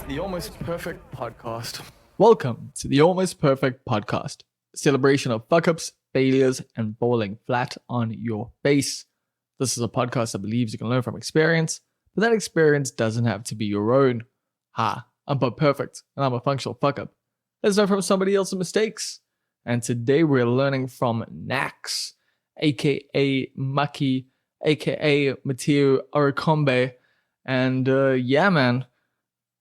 The Almost Perfect Podcast. Welcome to the Almost Perfect Podcast, a celebration of fuck-ups, failures, and falling flat on your face. This is a podcast that believes you can learn from experience, but that experience doesn't have to be your own. I'm but perfect, and I'm a functional fuck-up. Let's learn from somebody else's mistakes. And today we're learning from Nax, aka Makkie, aka Matthieu Auriacombe. And man,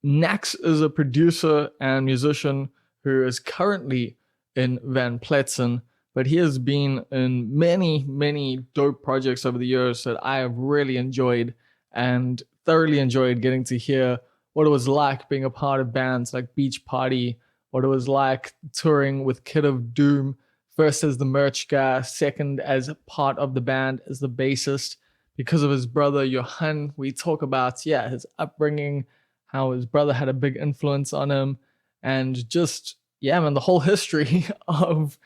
Nax is a producer and musician who is currently in Pletzen, but he has been in many dope projects over the years that I have really enjoyed and thoroughly enjoyed getting to hear what it was like being a part of bands like Beach Party, what it was like touring with kidofdoom, first as the merch guy, second as part of the band as the bassist. Because of his brother Johan, we talk about his upbringing, how his brother had a big influence on him, and just the whole history of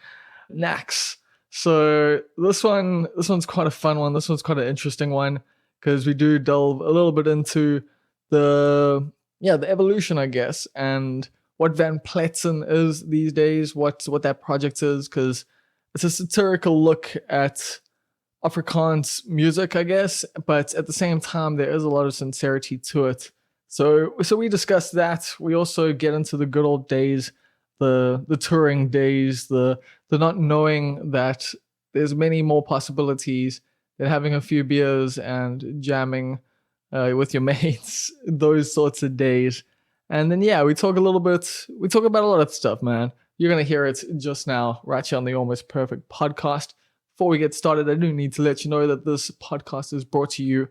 Nax. So this one's quite a fun one. This one's quite an interesting one because we do delve a little bit into the evolution, I guess, and what Pletzen is these days, what that project is, because it's a satirical look at Afrikaans music, I guess, but at the same time there is a lot of sincerity to it. So we discuss that. We also get into the good old days, the touring days, the not knowing that there's many more possibilities than having a few beers and jamming with your mates, those sorts of days. And then we talk about a lot of stuff, man. You're gonna hear it just now, right here on the Almost Perfect Podcast. Before we get started, I do need to let you know that this podcast is brought to you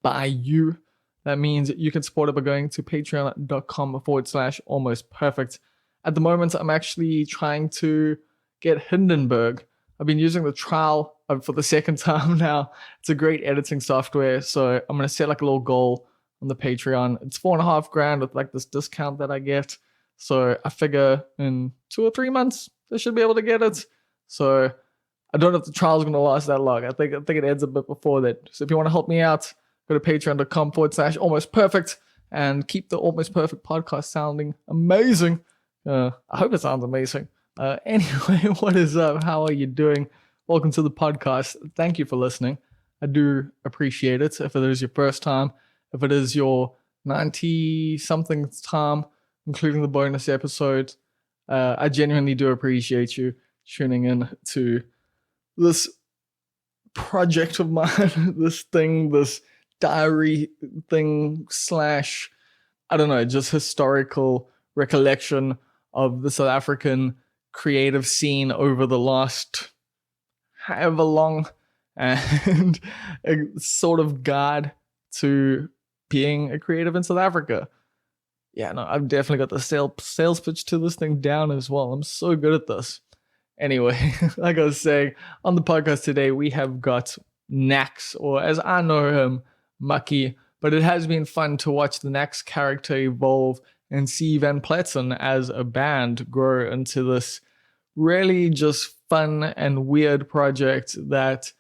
by you. That means you can support it by going to patreon.com/almostperfect. At the moment, I'm actually trying to get Hindenburg. I've been using the trial for the second time now. It's a great editing software, so I'm going to set like a little goal on the Patreon. It's $4,500 with like this discount that I get. So I figure in 2 or 3 months, I should be able to get it. So I don't know if the trial is going to last that long. I think it ends a bit before that. So if you want to help me out, go to patreon.com/almostperfect and keep the Almost Perfect Podcast sounding amazing. I hope it sounds amazing. Anyway, what is up? How are you doing? Welcome to the podcast. Thank you for listening. I do appreciate it. If it is your first time, if it is your 90-something time, including the bonus episode, I genuinely do appreciate you tuning in to this project of mine, this diary thing / I don't know, just historical recollection of the South African creative scene over the last however long, and a sort of guide to being a creative in South Africa. I've definitely got the sales pitch to this thing down as well. I'm so good at this. Anyway, like I was saying, on the podcast today, we have got Nax, or as I know him, Makkie, but it has been fun to watch the Nax character evolve and see Pletzen as a band grow into this really just fun and weird project that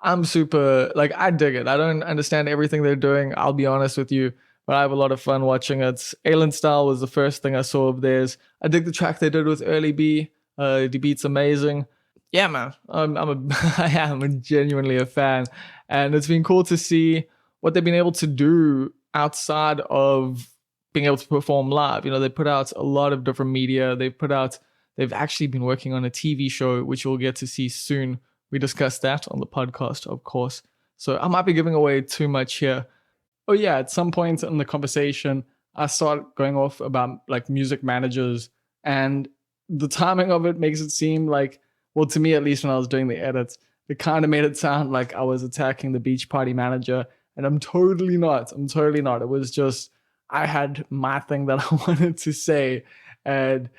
I'm super, I dig it. I don't understand everything they're doing, I'll be honest with you, but I have a lot of fun watching it. Alien Style was the first thing I saw of theirs. I dig the track they did with Early B. The beat's amazing. Yeah, man, I am genuinely a fan, and it's been cool to see what they've been able to do outside of being able to perform live. They put out a lot of different media. They've actually been working on a TV show, which you'll get to see soon. We discussed that on the podcast, of course. So I might be giving away too much here. Oh yeah, at some point in the conversation, I start going off about like music managers, and the timing of it makes it seem like, well, to me at least, when I was doing the edits, it kind of made it sound like I was attacking the Beach Party manager, and I'm totally not. It was just, I had my thing that I wanted to say, and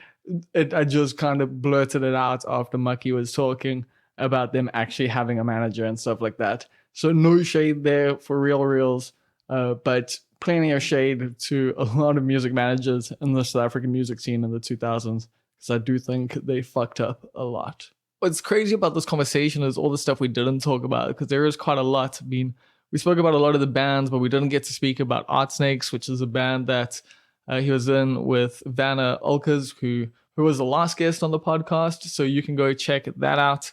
I just kind of blurted it out after Makkie was talking about them actually having a manager and stuff like that. So no shade there for reals, but plenty of shade to a lot of music managers in the South African music scene in the 2000s, because I do think they fucked up a lot. What's crazy about this conversation is all the stuff we didn't talk about, because there is quite a lot. I mean, we spoke about a lot of the bands, but we didn't get to speak about Art Snakes, which is a band that He was in with Vanna Ulkers, who was the last guest on the podcast. So you can go check that out.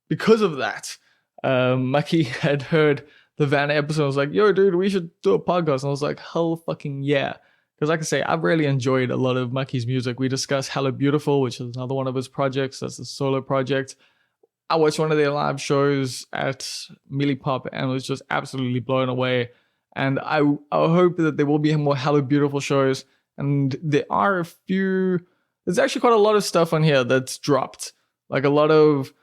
Because of that, Makkie had heard the Vanna episode. I was like, yo, dude, we should do a podcast. And I was like, hell fucking yeah. Because like I say, I've really enjoyed a lot of Makkie's music. We discussed Hello Beautiful, which is another one of his projects. That's a solo project. I watched one of their live shows at Millipop and was just absolutely blown away. And I hope that there will be more Hello Beautiful shows. And there are there's actually quite a lot of stuff on here that's dropped. Like a lot of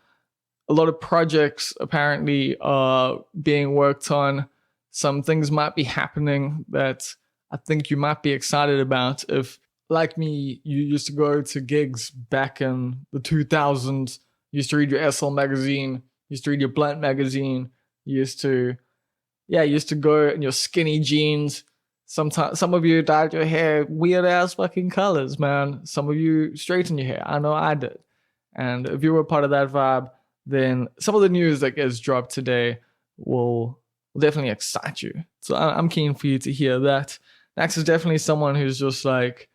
projects apparently are being worked on. Some things might be happening that I think you might be excited about if, like me, you used to go to gigs back in the 2000s. You used to read your SL magazine. You used to read your Blunt magazine. You used to go in your skinny jeans. Sometimes some of you dyed your hair weird ass fucking colors, man. Some of you straightened your hair. I know I did. And if you were part of that vibe, then some of the news that gets dropped today will definitely excite you. So I'm keen for you to hear that. Max is definitely someone who's just like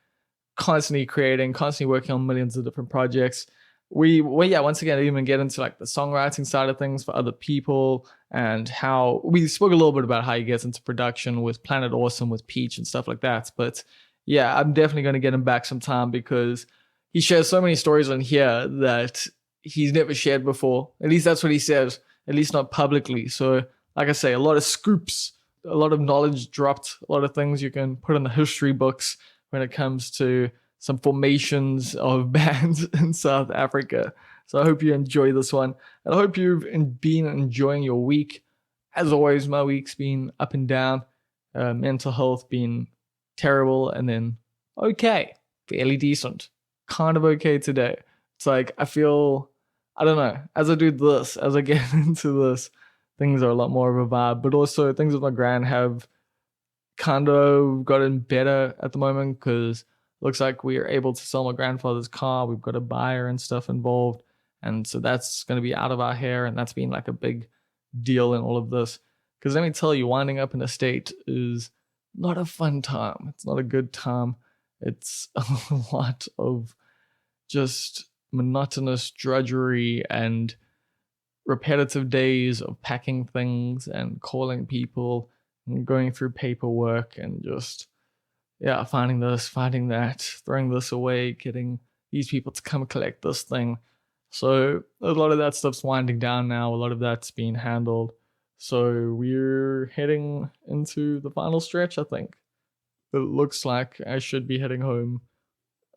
constantly creating, constantly working on millions of different projects. Once again, even get into like the songwriting side of things for other people, and how we spoke a little bit about how he gets into production with Planet Awesome, with Peach and stuff like that. But yeah, I'm definitely going to get him back sometime because he shares so many stories on here that he's never shared before. At least that's what he says, at least not publicly. So like I say, a lot of scoops, a lot of knowledge dropped, a lot of things you can put in the history books when it comes to some formations of bands in South Africa. So I hope you enjoy this one. And I hope you've been enjoying your week. As always, my week's been up and down. Mental health been terrible, and then okay, fairly decent. Kind of okay today. It's like I feel, I don't know, as I do this, as I get into this, things are a lot more of a vibe. But also things with my gran have kind of gotten better at the moment because looks like we are able to sell my grandfather's car. We've got a buyer and stuff involved. And so that's going to be out of our hair. And that's been like a big deal in all of this. Because let me tell you, winding up in a state is not a fun time. It's not a good time. It's a lot of just monotonous drudgery and repetitive days of packing things and calling people and going through paperwork and just finding this, finding that, throwing this away, getting these people to come collect this thing. So a lot of that stuff's winding down now. A lot of that's being handled. So we're heading into the final stretch, I think. It looks like I should be heading home.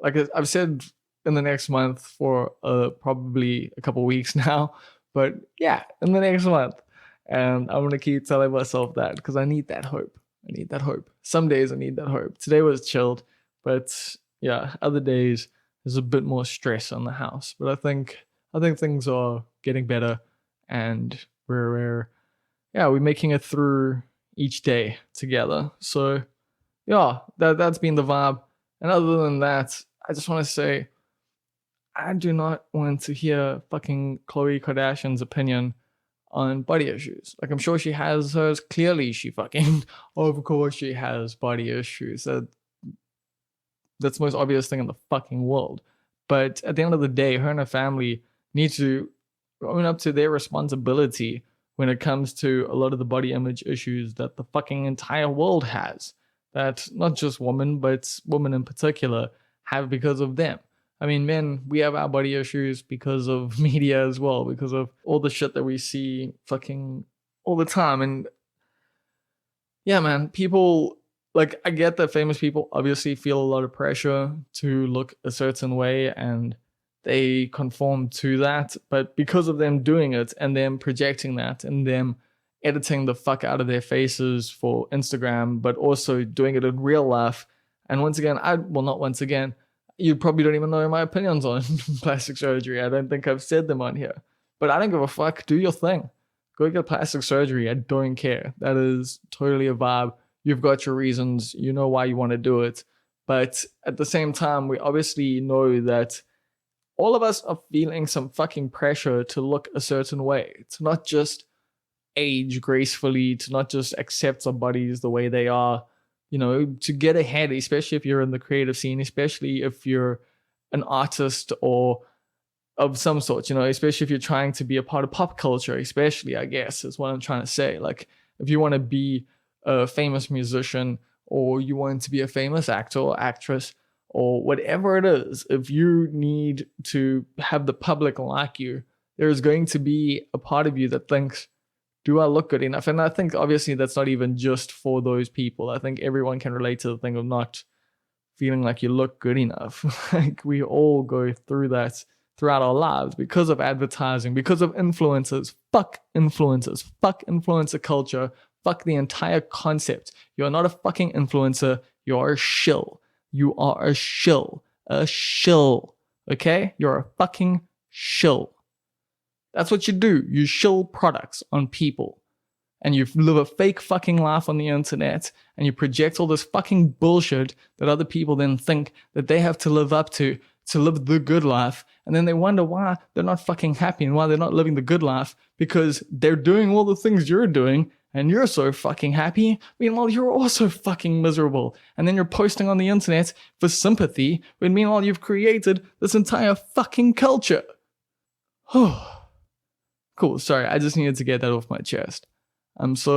Like I've said, in the next month for probably a couple weeks now. But yeah, in the next month. And I'm going to keep telling myself that because I need that hope. I need that hope. Some days I need that hope. Today was chilled, but yeah, other days there's a bit more stress on the house. But I think things are getting better, and we're making it through each day together. So yeah, that's been the vibe. And other than that, I just want to say I do not want to hear fucking Khloe Kardashian's opinion on body issues. Like, I'm sure she has hers. Clearly she fucking, of course she has body issues. That's the most obvious thing in the fucking world. But at the end of the day, her and her family need to own up to their responsibility when it comes to a lot of the body image issues that the fucking entire world has. That not just women, but women in particular have because of them. I mean, men, we have our body issues because of media as well, because of all the shit that we see fucking all the time. And yeah, man, people, like, I get that famous people obviously feel a lot of pressure to look a certain way and they conform to that. But because of them doing it and them projecting that and them editing the fuck out of their faces for Instagram, but also doing it in real life. And once again, not once again, you probably don't even know my opinions on plastic surgery. I don't think I've said them on here. But I don't give a fuck. Do your thing. Go get plastic surgery. I don't care. That is totally a vibe. You've got your reasons. You know why you want to do it. But at the same time, we obviously know that all of us are feeling some fucking pressure to look a certain way. To not just age gracefully, to not just accept our bodies the way they are, to get ahead, especially if you're in the creative scene, especially if you're an artist or of some sort, especially if you're trying to be a part of pop culture, especially, I guess, is what I'm trying to say. Like, if you want to be a famous musician or you want to be a famous actor or actress or whatever it is, if you need to have the public like you, there's going to be a part of you that thinks, do I look good enough? And I think obviously that's not even just for those people. I think everyone can relate to the thing of not feeling like you look good enough. Like, we all go through that throughout our lives because of advertising, because of influencers. Fuck influencers. Fuck influencer culture. Fuck the entire concept. You're not a fucking influencer. You're a shill. You are a shill. A shill. Okay? You're a fucking shill. That's what you do. You shill products on people. And you live a fake fucking life on the internet. And you project all this fucking bullshit that other people then think that they have to live up to live the good life. And then they wonder why they're not fucking happy and why they're not living the good life, because they're doing all the things you're doing and you're so fucking happy. Meanwhile, you're also fucking miserable. And then you're posting on the internet for sympathy when meanwhile you've created this entire fucking culture. Oh, cool. Sorry, I just needed to get that off my chest. I'm just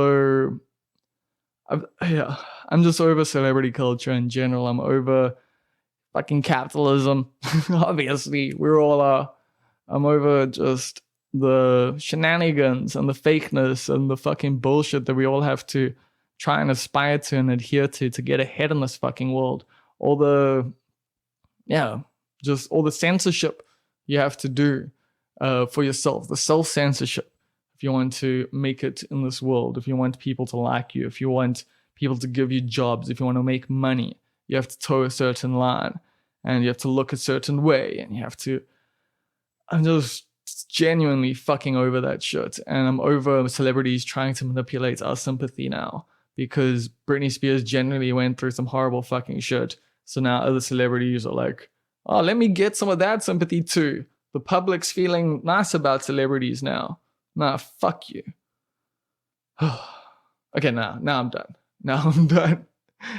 over celebrity culture in general. I'm over fucking capitalism. Obviously, we're all I'm over just the shenanigans and the fakeness and the fucking bullshit that we all have to try and aspire to and adhere to get ahead in this fucking world. All the censorship you have to do for yourself, the self-censorship, if you want to make it in this world, if you want people to like you, if you want people to give you jobs, if you want to make money, you have to toe a certain line and you have to look a certain way and I'm just genuinely fucking over that shit. And I'm over celebrities trying to manipulate our sympathy now, because Britney Spears generally went through some horrible fucking shit. So now other celebrities are like, oh, let me get some of that sympathy too. The public's feeling nice about celebrities now. Nah, fuck you. Okay, now I'm done.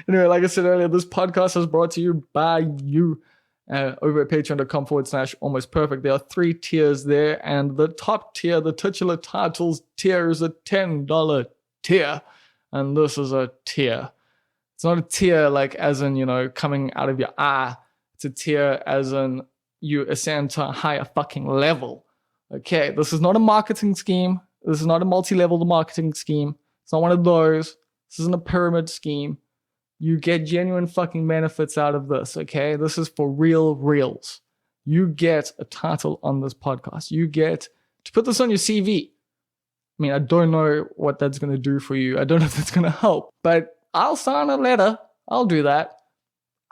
Anyway, like I said earlier, this podcast is brought to you by you over at patreon.com/almostperfect. There are 3 tiers there, and the top tier, the titular titles tier, is a $10 tier, and this is a tier. It's not a tier like as in, coming out of your eye. It's a tier as in you ascend to a higher fucking level. Okay, this is not a marketing scheme. This is not a multi-level marketing scheme. It's not one of those. This isn't a pyramid scheme. You get genuine fucking benefits out of this, okay? This is for reals. You get a title on this podcast. You get to put this on your CV. I mean, I don't know what that's going to do for you. I don't know if that's going to help, but I'll sign a letter. I'll do that.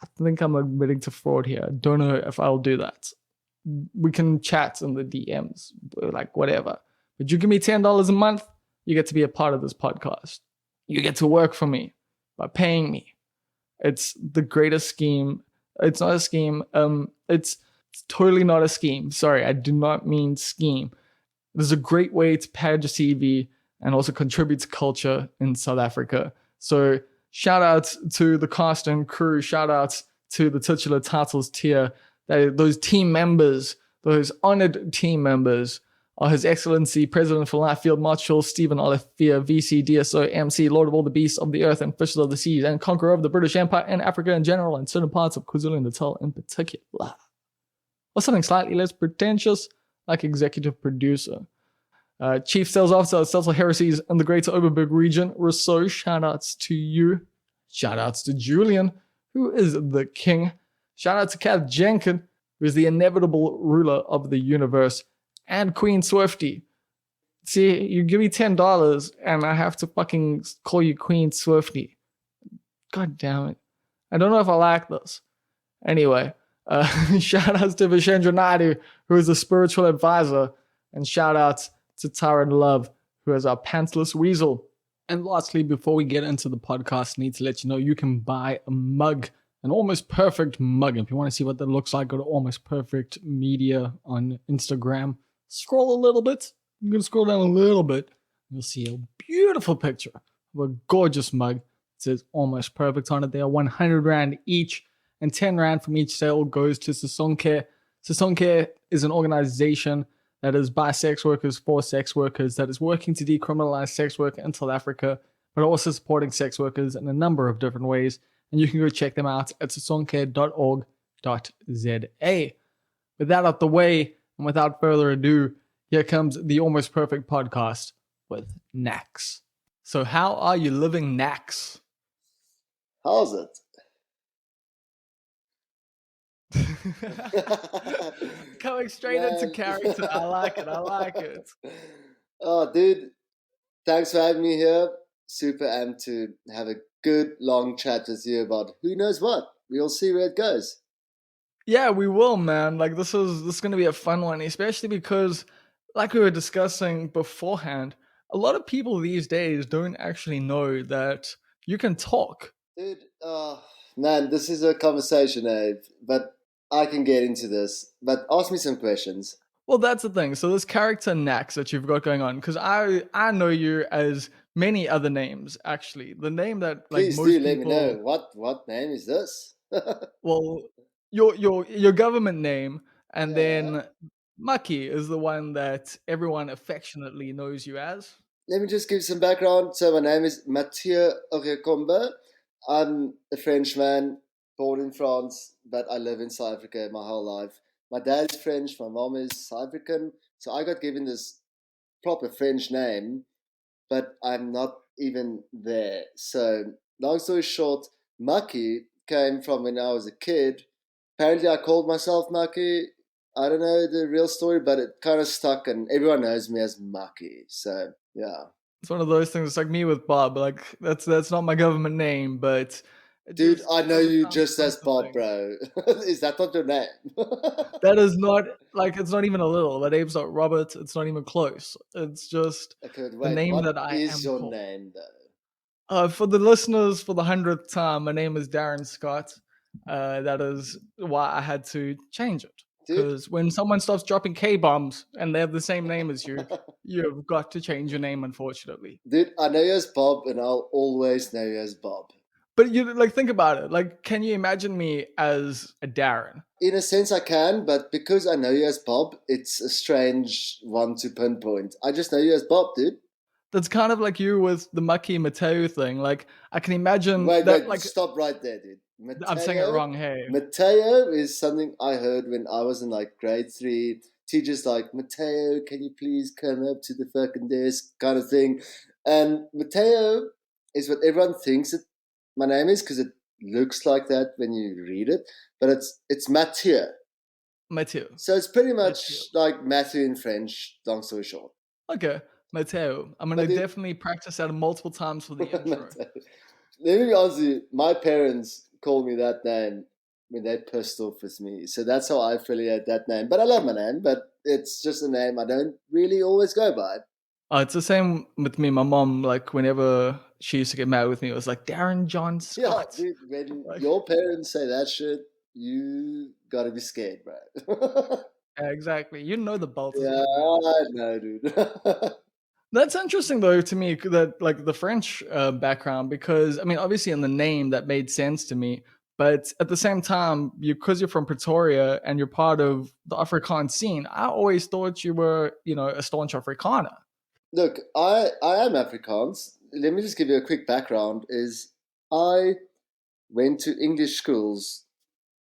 I think I'm admitting to fraud here. I don't know if I'll do that. We can chat in the DMs, like whatever. But you give me $10 a month, you get to be a part of this podcast. You get to work for me by paying me. It's the greatest scheme. It's not a scheme. It's totally not a scheme. Sorry, I do not mean scheme. This is a great way to pad your CV and also contribute to culture in South Africa. So shout out to the cast and crew. Shout out to the titular titles tier. Those team members, those honored team members, are His Excellency President for Life Field Marshal Stephen Olivier, VC, DSO, MC, Lord of all the beasts of the earth and fishes of the seas, and conqueror of the British Empire and Africa in general, and certain parts of KwaZulu-Natal in particular. Or something slightly less pretentious, like executive producer. Chief Sales Officer of Celtic Heresies in the Greater Oberberg region, Rousseau, shout-outs to you. Shout-outs to Julian, who is the king. Shout-out to Kath Jenkin, who is the inevitable ruler of the universe. And Queen Swifty. See, you give me $10 and I have to fucking call you Queen Swifty. God damn it. I don't know if I like this. Anyway, shout outs to Vishendra Naidu, who is a spiritual advisor. And shout outs to Tyron Love, who is our pantsless weasel. And lastly, before we get into the podcast, I need to let you know you can buy a mug. An Almost Perfect mug. If you want to see what that looks like, go to Almost Perfect Media on Instagram. Scroll a little bit. You're going to scroll down a little bit. You'll see a beautiful picture of a gorgeous mug. says almost perfect on it. They are 100 Rand each, and 10 Rand from each sale goes to Sisonke. Sisonke is an organization that is by sex workers for sex workers that is working to decriminalize sex work in South Africa, but also supporting sex workers in a number of different ways. And you can go check them out at sisonke.org.za. With that out the way, and without further ado, here comes the Almost Perfect podcast with Nax. So how are you living, Nax? How's it? Coming straight into character. I like it. Oh, dude, thanks for having me here. Super amped to have a good long chat with you about who knows what. We'll see where it goes. Yeah, we will, man. Like this is gonna be a fun one, especially because, like we were discussing beforehand, a lot of people these days don't actually know that you can talk. Dude, man, this is a conversation, but I can get into this. But ask me some questions. Well, that's the thing. So this character Nax that you've got going on, because I know you as many other names. Actually, the name that like Please most do let me know. people, What name is this? well, your government name, and Yeah. then Makkie is the one that everyone affectionately knows you as. Let me just give some background. So my name is Matthieu Auriacombe. I'm a Frenchman, born in France, but I live in South Africa my whole life. My dad's French, my mom is South African, so I got given this proper French name, but I'm not even there. So long story short, Makkie came from when I was a kid. Apparently I called myself Makkie. I don't know the real story, but it kind of stuck, and everyone knows me as Makkie. So yeah. It's one of those things. It's like me with Bob. Like that's not my government name, but it Dude, just I know doesn't you sound just so as Bob, something. bro. Is that not your name? That is not like it's not even a little. That name's not Robert. It's not even close. It's just Okay, the wait, name what that I is am your called. name though? For the listeners, for the 100th time, my name is Darren Scott. That is why I had to change it. Dude, Because when someone starts dropping K bombs and they have the same name as you, you've got to change your name, unfortunately. dude, I know you as Bob and I'll always know you as Bob. But you like think about it. Like, can you imagine me as a Darren? In a sense, I can, but because I know you as Bob, it's a strange one to pinpoint. I just know you as Bob, dude. That's kind of like you with the Makkie Matthieu thing. Like, I can imagine Wait, that. wait, Like, stop right there, dude. I'm saying it wrong. Hey, Matteo is something I heard when I was in like grade 3. Teachers like, Matteo, can you please come up to the fucking desk, kind of thing. And Matteo is what everyone thinks my name is because it looks like that when you read it, but it's Matthieu. Matthieu. So it's pretty Matthieu. much like Matthew in French, long story short. Okay, Matthieu. I'm gonna But it, definitely practice that multiple times for the intro. Matteo. Let me be honest with you, my parents called me that name when they're pissed off with me. So that's how I affiliate that name. But I love my name, but it's just a name I don't really always go by. It's the same with me. My mom, like, whenever she used to get mad with me, it was like Darren John Yeah, Scott. dude, when Like, your parents say that shit, you gotta be scared, bro. exactly. You know the belt is Yeah, getting loose. I know, dude. That's interesting though to me that like the French background because I mean obviously in the name that made sense to me, but at the same time because you're from Pretoria and you're part of the Afrikaans scene, I always thought you were a staunch Afrikaner. Look, I am Afrikaans. Let me just give you a quick background. Is I went to English schools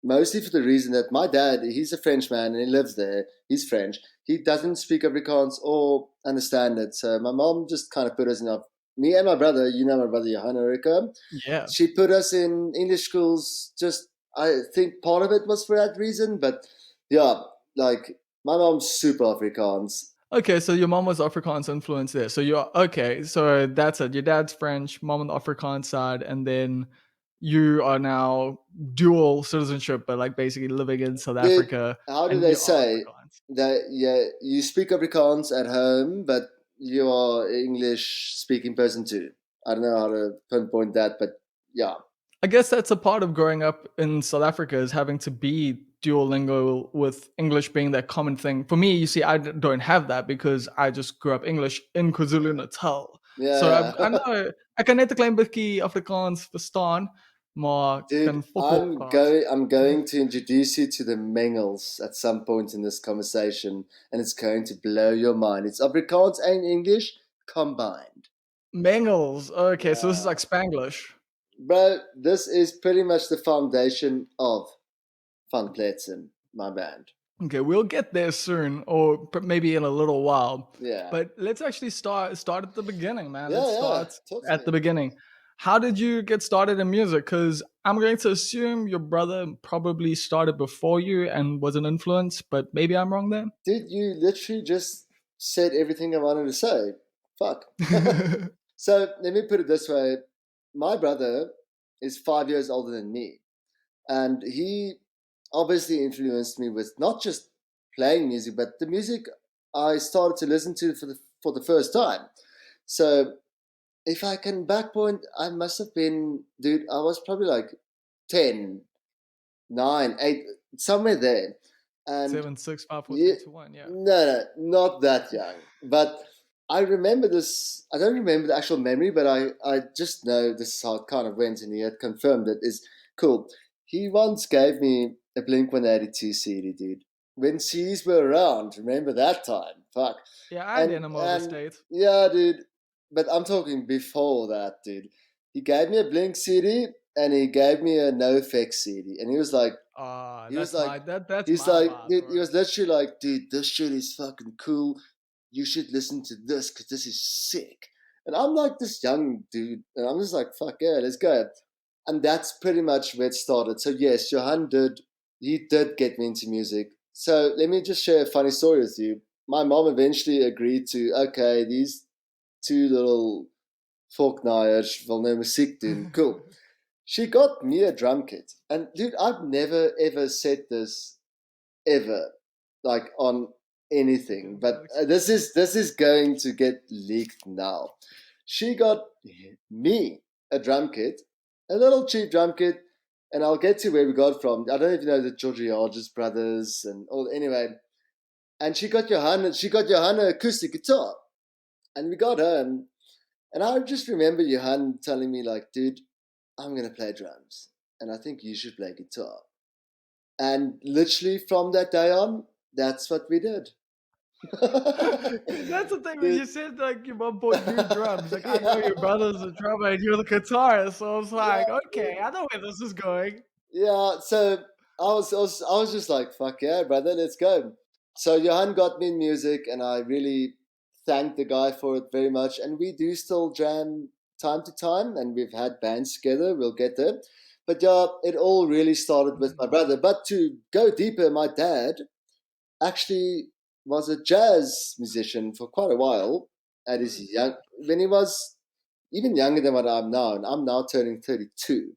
mostly for the reason that my dad, he's a Frenchman and he lives there. He's French. He doesn't speak Afrikaans or understand it. So my mom just kind of put us in me and my brother, you know my brother Johan Auriacombe, Yeah. she put us in English schools. Just I think part of it was for that reason, but yeah, like my mom's super Afrikaans. Okay, so your mom was Afrikaans influence there. So you're okay. So that's it. Your dad's French, mom on the Afrikaans side, and then you are now dual citizenship, but like basically living in South Dude, Africa, how do and they you are say Afrikaans. that? Yeah, you speak Afrikaans at home, but you are an English speaking person too. I don't know how to pinpoint that, but yeah. I guess that's a part of growing up in South Africa is having to be duolingual with English being that common thing. For me, you see, don't have that because I just grew up English in KwaZulu Natal. So Yeah, I yeah. know ek kan net 'n klein bietjie Afrikaans verstaan, maar Dude, kan fokker praat. I'm going to introduce you to the Mengels at some point in this conversation, and it's going to blow your mind. It's Afrikaans and English combined. Mengels. Okay, so this is Yeah. like Spanglish. Bro, this is pretty much the foundation of Van Pletzen, my band. Okay, we'll get there soon, or maybe in a little while. Yeah. But let's actually start at the beginning, man. Let's Yeah, yeah. start Talk to at me. the beginning. How did you get started in music? Because I'm going to assume your brother probably started before you and was an influence, but maybe I'm wrong there. Dude, you literally just said everything I wanted to say. Fuck. So let me put it this way. My brother is 5 years older than me. And he obviously influenced me with not just playing music, but the music I started to listen to for the first time. So if I can backpoint, I must have been, dude, I was probably like 10, 9, 8, somewhere there. And 7, 6, 5, 4, yeah, 3, 2, 1. Yeah. no, not that young. But I remember this. I don't remember the actual memory, but I just know this is how it kind of went, and he had confirmed it. Is cool. He once gave me a Blink 182 CD, dude. When CDs were around, remember that time? Fuck. Yeah, I And did him and overstate. yeah, dude. But I'm talking before that, dude. He gave me a Blink CD and he gave me a NoFX CD, and he was That's like, that's he's my like, vibe, dude, he bro. was literally like, dude, this shit is fucking cool. You should listen to this because this is sick. And I'm like this young dude, and I'm just like, fuck yeah, let's go. And that's pretty much where it started. So yes, he did get me into music. So let me just share a funny story with you. My mom eventually agreed to, okay, these two little folknaaiers wil nou muziek doen. Cool. She got me a drum kit. And dude, I've never ever said this ever, like on Okay, anything. I'm But gonna explain. this is going to get leaked now. She got me a drum kit, a little cheap drum kit, and I'll get to where we got from. I don't know if you know the Georgiades brothers and all. Anyway, and she got Johanna acoustic guitar, and we got home, and I just remember Johan telling me like, dude, I'm gonna play drums, and I think you should play guitar. And literally from that day on, that's what we did. Because that's the thing when Dude, you said like your mom bought you drums. Like I know your yeah, brother's a drummer and you're the guitarist, so I was yeah, like, okay, dude. I know where this is going. Yeah. So I was just like, fuck yeah, brother, let's go. So Johan got me in music, and I really thank the guy for it very much. And we do still jam time to time, and we've had bands together. We'll get there. But yeah, it all really started with my Mhm. brother. But to go deeper, my dad actually was a jazz musician for quite a while at his Oh, young sick. when he was even younger than what I'm now, and I'm now turning 32.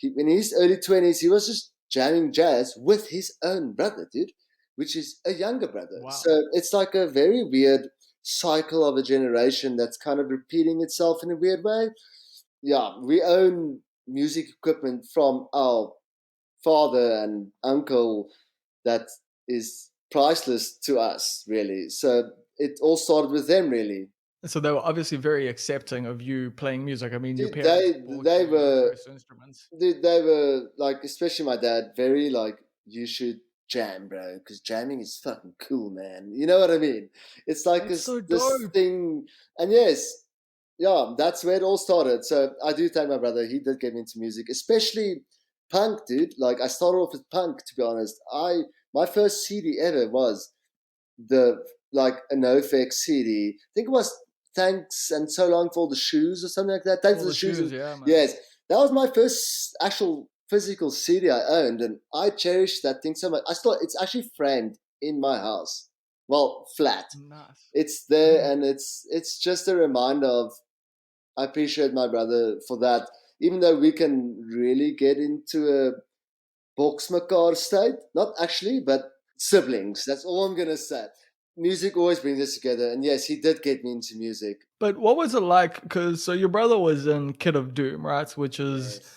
In his early 20s, he was just jamming jazz with his own brother, dude, which is a younger brother. Wow. So it's like a very weird cycle of a generation that's kind of repeating itself in a weird way. Yeah, we own music equipment from our father and uncle that is priceless to us, really. So it all started with them, really. So they were obviously very accepting of you playing music. I mean, your Dude, parents bought you your first instruments. they were like, especially my dad, very like, you should jam, bro, because jamming is fucking cool, man. You know what I mean? It's like That's so this dope. thing, and yes, yeah, that's where it all started. So I do thank my brother. He did get me into music, especially punk, dude. Like I started off with punk, to be honest. I My first CD ever was the like a NoFX CD. I think it was Thanks and So Long for the Shoes or something like that. Thanks All for the the Shoes. shoes, yeah, man. Yes, that was my first actual physical CD I owned, and I cherish that thing so much. It's actually framed in my house. Well, flat. Nice. It's there, and it's just a reminder of I appreciate my brother for that. Even though we can really get into a boksmekaar state, not actually, but siblings. That's all I'm gonna say. Music always brings us together, and yes, he did get me into music. But what was it like? Because so your brother was in Kid of Doom, right? Which is Yes,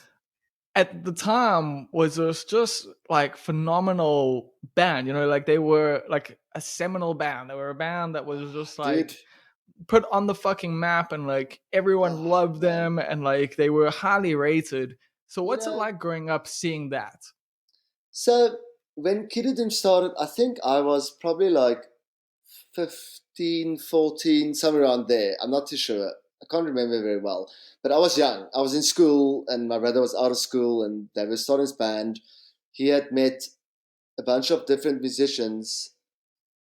at the time was this just like phenomenal band. You know, like they were like a seminal band. They were a band that was just dude. like put on the fucking map, and like everyone Oh, loved man. them, and like they were highly rated. So You what's it know, like growing up seeing that? so when kidofdoom started, I think I was probably like 15, 14, somewhere around there. I'm not too sure. I can't remember very well. But I was young. I was in school, and my brother was out of school, and they were starting his band. He had met a bunch of different musicians.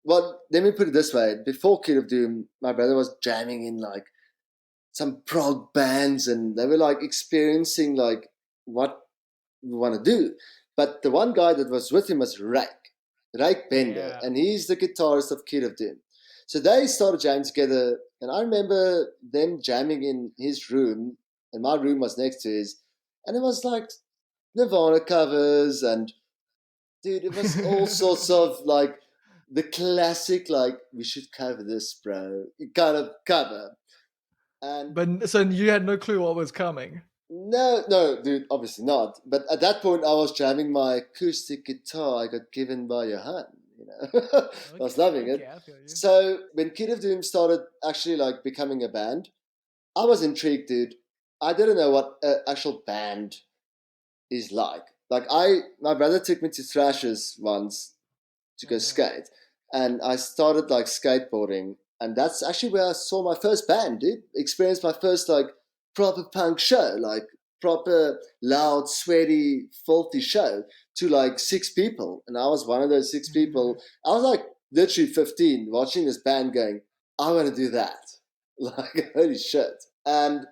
Well, let me put it this way. Before kidofdoom, my brother was jamming in like some prog bands, and they were like experiencing like what we want to do. But the one guy that was with him was Rake Bender, Yeah. and he's the guitarist of kidofdoom. So they started jamming together, and I remember them jamming in his room, and my room was next to his, and it was like Nirvana covers, and dude, it was all sorts of like the classic, like we should cover this, bro, kind of cover. And But so you had no clue what was coming. no, no, dude, obviously not. But at that point, I was jamming my acoustic guitar I got given by Johan. You know, I was Okay, loving it. okay, I feel you. So when Kid of Doom started actually like becoming a band, I was intrigued, dude. I didn't know what an actual band is like. My brother took me to Thrashers once to Oh go no. skate, and I started like skateboarding, and that's actually where I saw my first band, dude. Experienced my first like proper punk show, like proper loud, sweaty, filthy show to like 6 people, and I was one of those 6 people. I was like literally 15, watching this band, going, "I want to do that." Like holy shit! And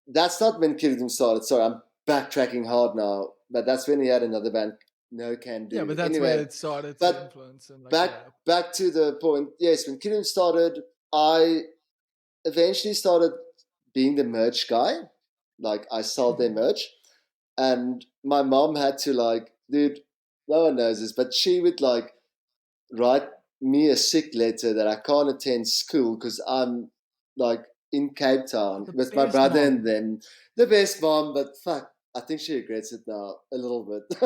that's not when Kiddoom started. Sorry, I'm backtracking hard now, but that's when he had another band, No Can Yeah, but Do. that's where Anyway, it started to but influence and like back yeah. back to the point. Yes, when Kiddoom started, I eventually started being the merch guy. Like I sold their merch, and my mom had to like, dude, no one knows this, but she would like write me a sick letter that I can't attend school because I'm like in Cape Oh, Town the with my best brother and mom. them. The best mom, but fuck, I think she regrets it now a little bit.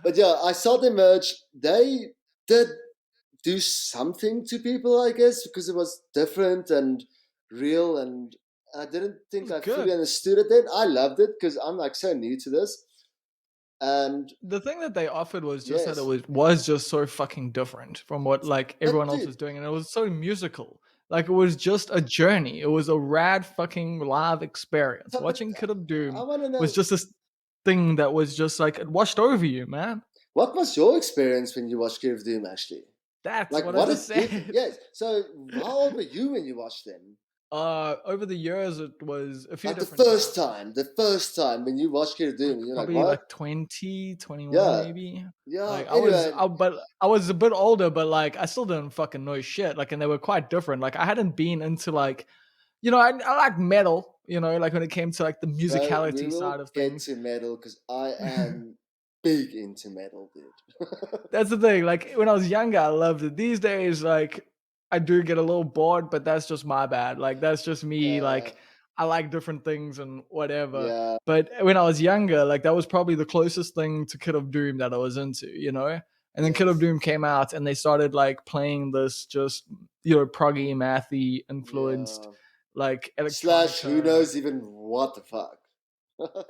But yeah, I saw them merge. They did do something to people, I guess, because it was different and real, and I didn't It think was I fully good. understood it then. I loved it because I'm like so new to this. And The thing that they offered was just that it yes, was just so fucking different from what like but everyone else dude, was doing, and it was so musical. Like it was just a journey. It was a rad fucking live experience. but Watching Kid of I Doom want to was know, just this thing that was just like it washed over you, man. what was your experience when you watched Kid of Doom, Ashley? That's Like, what I what just did you think? said. Yes. So, how old were you when you watched them? Over the years, it was a few Like different times. the first time when you watched Kid of Doom, Like and you're like, probably what? like 20, 21, Yeah, maybe. yeah. Like Anyway, but I was a bit older, but like I still didn't fucking know shit. Like, and they were quite different. Like I hadn't been into like, I like metal, like when it came to like the bro, we musicality side will of get things. to metal because I am big into metal, dude. That's the thing. Like when I was younger, I loved it. These days, like I do get a little bored, but that's just my bad. Like that's just me. uh, Like I like different things and whatever. yeah, But when I was younger, like that was probably the closest thing to Kid of Doom that I was into, And then Kid of yes, Doom came out and they started like playing this just, proggy, mathy influenced yeah. like Slash, who electronica. knows even what the fuck?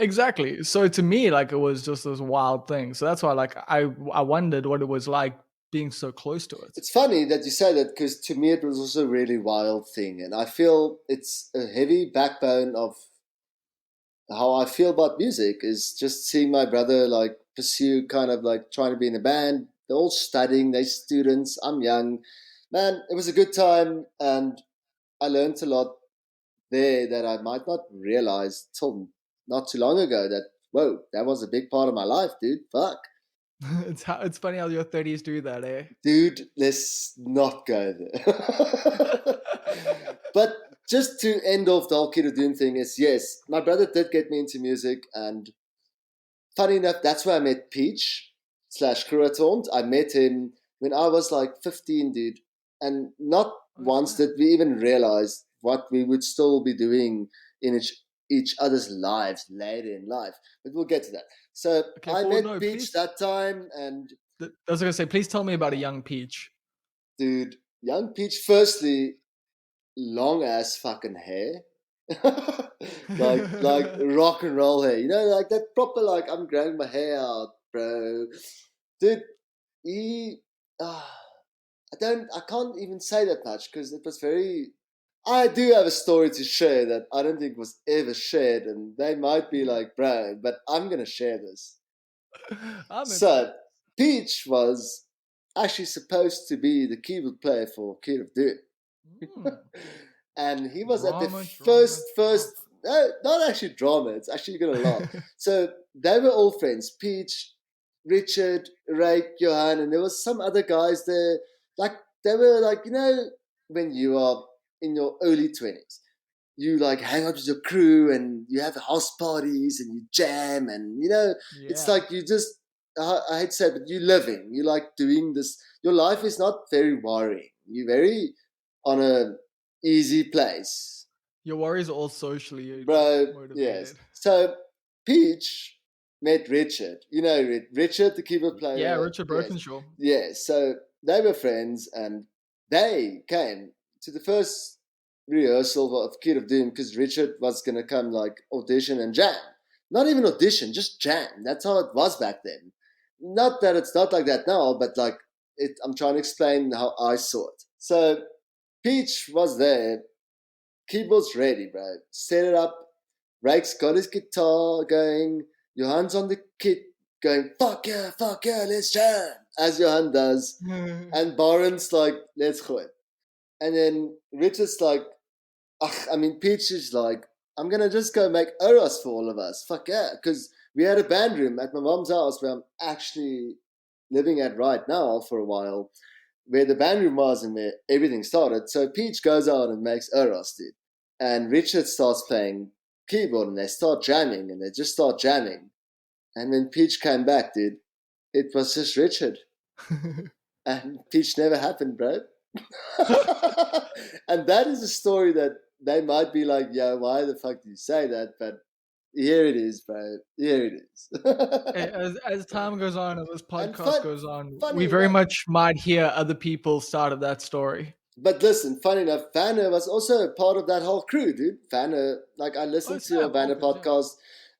Exactly. So to me, like it was just this wild thing. So that's why like I wondered what it was like being so close to it. It's funny that you say that because to me it was also a really wild thing, and I feel it's a heavy backbone of how I feel about music is just seeing my brother like pursue kind of like trying to be in a band. They're all studying, they're students. I'm young, man. It was a good time, and I learned a lot there that I might not realize till not too long ago. That whoa, that was a big part of my life, dude. Fuck. It's funny how your 30s do that, eh? Dude, let's not go there. But just to end off the whole Kid of Doom thing is yes, my brother did get me into music, and funny enough, that's where I met Peach slash Kurataunt. I met him when I was like 15, dude, and not Oh once shit. did we even realize what we would still be doing in each other's lives later in life. But we'll get to that. So Okay, I for met no, Peach please. that time, and I was gonna say, please tell me about a yeah, young Peach. dude, young Peach. Firstly, long ass fucking hair. like rock and roll hair, like that proper, like, I'm growing my hair out, bro. Dude, he I can't even say that much because it was very. I do have a story to share that I don't think was ever shared, and they might be like, bro, but I'm gonna share this. I'm into So Peach was actually supposed to be the keyboard player for Kid of Doom. it. And he was at the Drama, drama, first not actually drama, it's actually gonna laugh. drama. So they were all friends, Peach, Richard, Ray, Johan, and there was some other guys there. Like, they were like, when you are in your early 20s, you like hang out with your crew and you have house parties and you jam, and it's Yeah. like you just, I hate to say it, but you're living, you like doing this. Your life is not very worrying, you're very on a easy place, Your worries are all socially bro. Yes. motivated. So Peach met Richard, Richard, the keyboard Yeah, player. Richard Yes, Birkinshaw. yes. So they were friends, and they came to the first rehearsal of Kid of Doom because Richard was gonna come, like, audition and jam. Not even audition, just jam. That's how it was back then. Not that it's not like that now, but like I'm trying to explain how I saw it. So Peach was there, keyboard's ready, bro. Set it up. Rake's got his guitar going. Johan's on the kit going, fuck yeah, let's jam, as Johan does. And Baron's like, let's go. And then Richard's like, Peach is like, I'm going to just go make Oros for all of us. Fuck yeah. Because we had a band room at my mom's house where I'm actually living at right now for a while, where the band room was and where everything started. So Peach goes out and makes Oros, dude. And Richard starts playing keyboard and they start jamming and they just start jamming. And when Peach came back, dude, it was just Richard. And Peach never happened, bro. And that is a story that they might be like, yo, why the fuck do you say that? But here it is, bro. Here it is. As time goes on and this And podcast goes on, we funny very enough, much might hear other people's side of that story. but listen, funny enough, Vanna was also a part of that whole crew, dude. Vanna, like, I Oh, listened to your snap. Vanna Alkers, yeah. podcast,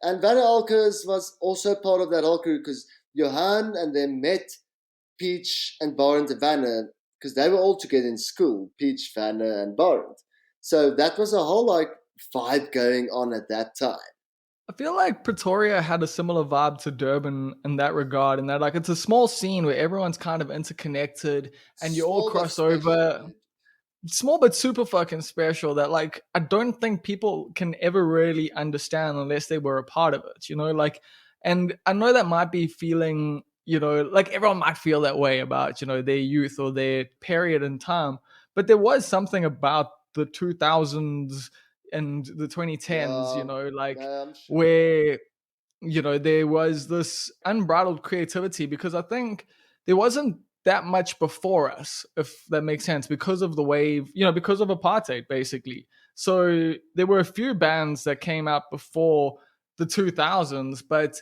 and Vanna Alkers was also part of that whole crew because Johan and them met Peach and Barent and Vanna because they were all together in school, Peach, Vanna, and Barent. So that was a whole, like, vibe going on at that time. I feel like Pretoria had a similar vibe to Durban in that regard, in that like it's a small scene where everyone's kind of interconnected and you all Small but cross special, over. dude. Small but super fucking special that like I don't think people can ever really understand unless they were a part of it, like, and I know that might be feeling, like everyone might feel that way about, their youth or their period in time, but there was something about the 2000s and the 2010s, Yeah, like no, I'm sure. where there was this unbridled creativity because I think there wasn't that much before us, if that makes sense, because of the wave, because of apartheid, basically. So there were a few bands that came out before the 2000s, but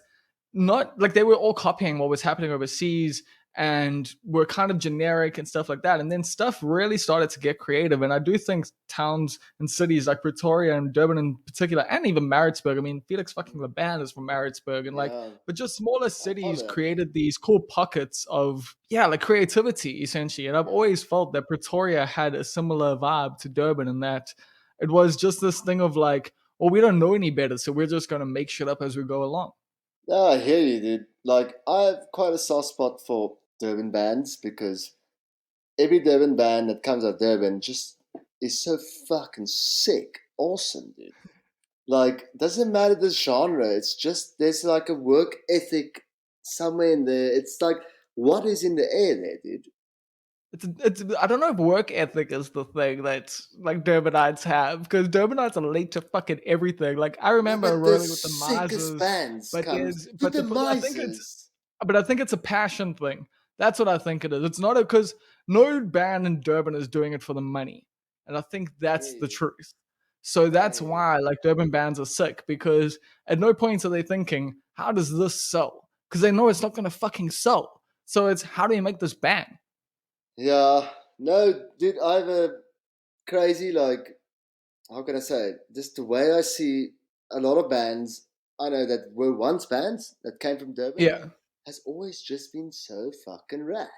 not like they were all copying what was happening overseas and were kind of generic and stuff like that. And then stuff really started to get creative. And I do think towns and cities like Pretoria and Durban in particular, and even Maritzburg. I mean, Felix fucking Laban is from Maritzburg, and like, Yeah, but just smaller I'll cities follow that, man. created these cool pockets of, yeah, like creativity essentially. And I've Yeah. always felt that Pretoria had a similar vibe to Durban in that it was just this thing of like, well, we don't know any better, so we're just going to make shit up as we go along. No, I hear you, dude. Like, I have quite a soft spot for Durban bands because every Durban band that comes out of Durban just is so fucking sick, awesome, dude. Like, doesn't matter the genre. It's just there's like a work ethic somewhere in there. It's like, what is in the air there, dude? It's I don't know if work ethic is the thing that like Durbanites have, because Durbanites are late to fucking everything. Like I No, remember but the rolling with the sickest Misers, bands but comes there's to but the I think it's misers. but I think it's a passion thing. That's what I think it is. It's not because no band in Durban is doing it for the money, and I think I hear that's the you. truth. So I that's hear you. why like Durban bands are sick, because at no point are they thinking how does this sell, because they know it's not going to fucking sell. So it's how do you make this bang? Yeah, no, dude, I have a crazy, like, how can I say it? Just the way I see a lot of bands I know that were once bands that came from Durban Yeah. has always just been so fucking rad.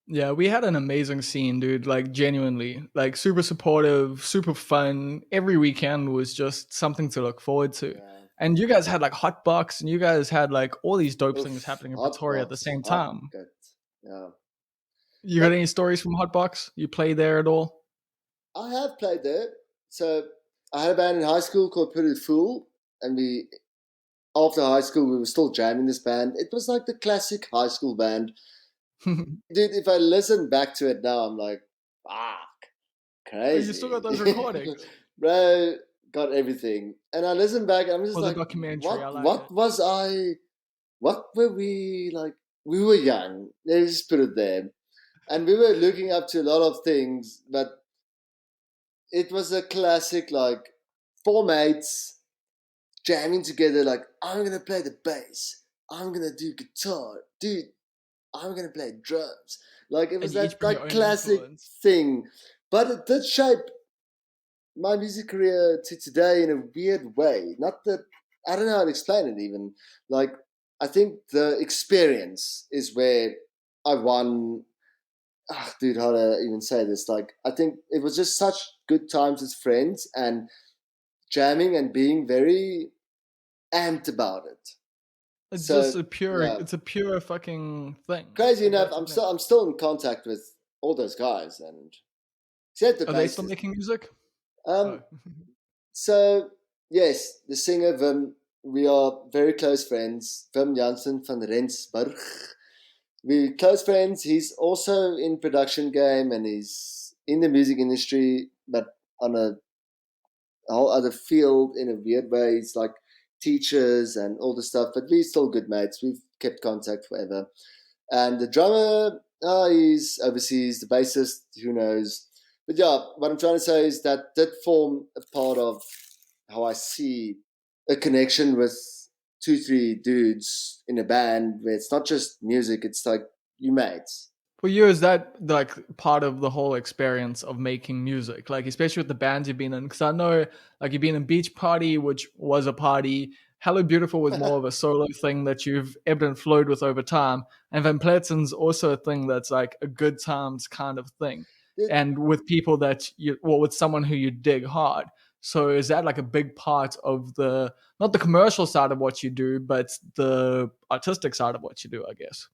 Yeah, we had an amazing scene, dude. Like genuinely, like super supportive, super fun. Every weekend was just something to look forward to. Yeah. And you guys had like Hotbox, and you guys had like all these dope things Oof, happening in Pretoria at the hotbox, same hot time. good. Yeah. You got But any stories from Hotbox? You played there at all? I have played there. So I had a band in high school called Pretty Fool, and we after high school we were still jamming this band. It was like the classic high school band. Oh, Dude, if I listen back to it now, I'm like, fuck, you still got crazy. those recordings Bro, got everything. And I listen back, I'm just for the like, documentary? I like what it. was I, what were we like? We were young. Let's just put it there. And we were looking up to a lot of things, but it was a classic, like, four mates jamming together, like, I'm gonna play the bass, I'm gonna do guitar, dude, I'm gonna play drums. Like, it And was you that each bring your like own classic influence. thing. But it did shape my music career to today in a weird way. Not that I don't know how to explain it even. Like, I think the experience is where I won. Dude, how to even say this? Like, I think it was just such good times as friends and jamming and being very amped about it. It's just So a pure. yeah, It's a pure fucking thing. crazy Like enough, that's the thing. I'm still in contact with all those guys and except the Are they still bassist. making music? Oh. Um, so yes, the singer Wim, we are very close friends. Wim Jansen van Rensburg. We're close friends. He's also in production game and he's in the music industry, but on a whole other field in a weird way. He's like teachers and all the stuff, but we're still good mates. We've kept contact forever. And the drummer, he's overseas. The bassist, who knows? But yeah, what I'm trying to say is that did form a part of how I see a connection with two, three dudes in a band where it's not just music, it's like you mates. For you, is that like part of the whole experience of making music? Like, especially with the bands you've been in? Because I know, like, you've been in Beach Party, which was a party. Hello Beautiful was more of a solo thing that you've ebbed and flowed with over time. And then Pletzen's also a thing that's like a good times kind of thing. It, And with people that you, well, with someone who you dig hard. So is that like a big part of the, not the commercial side of what you do, but the artistic side of what you do, I guess?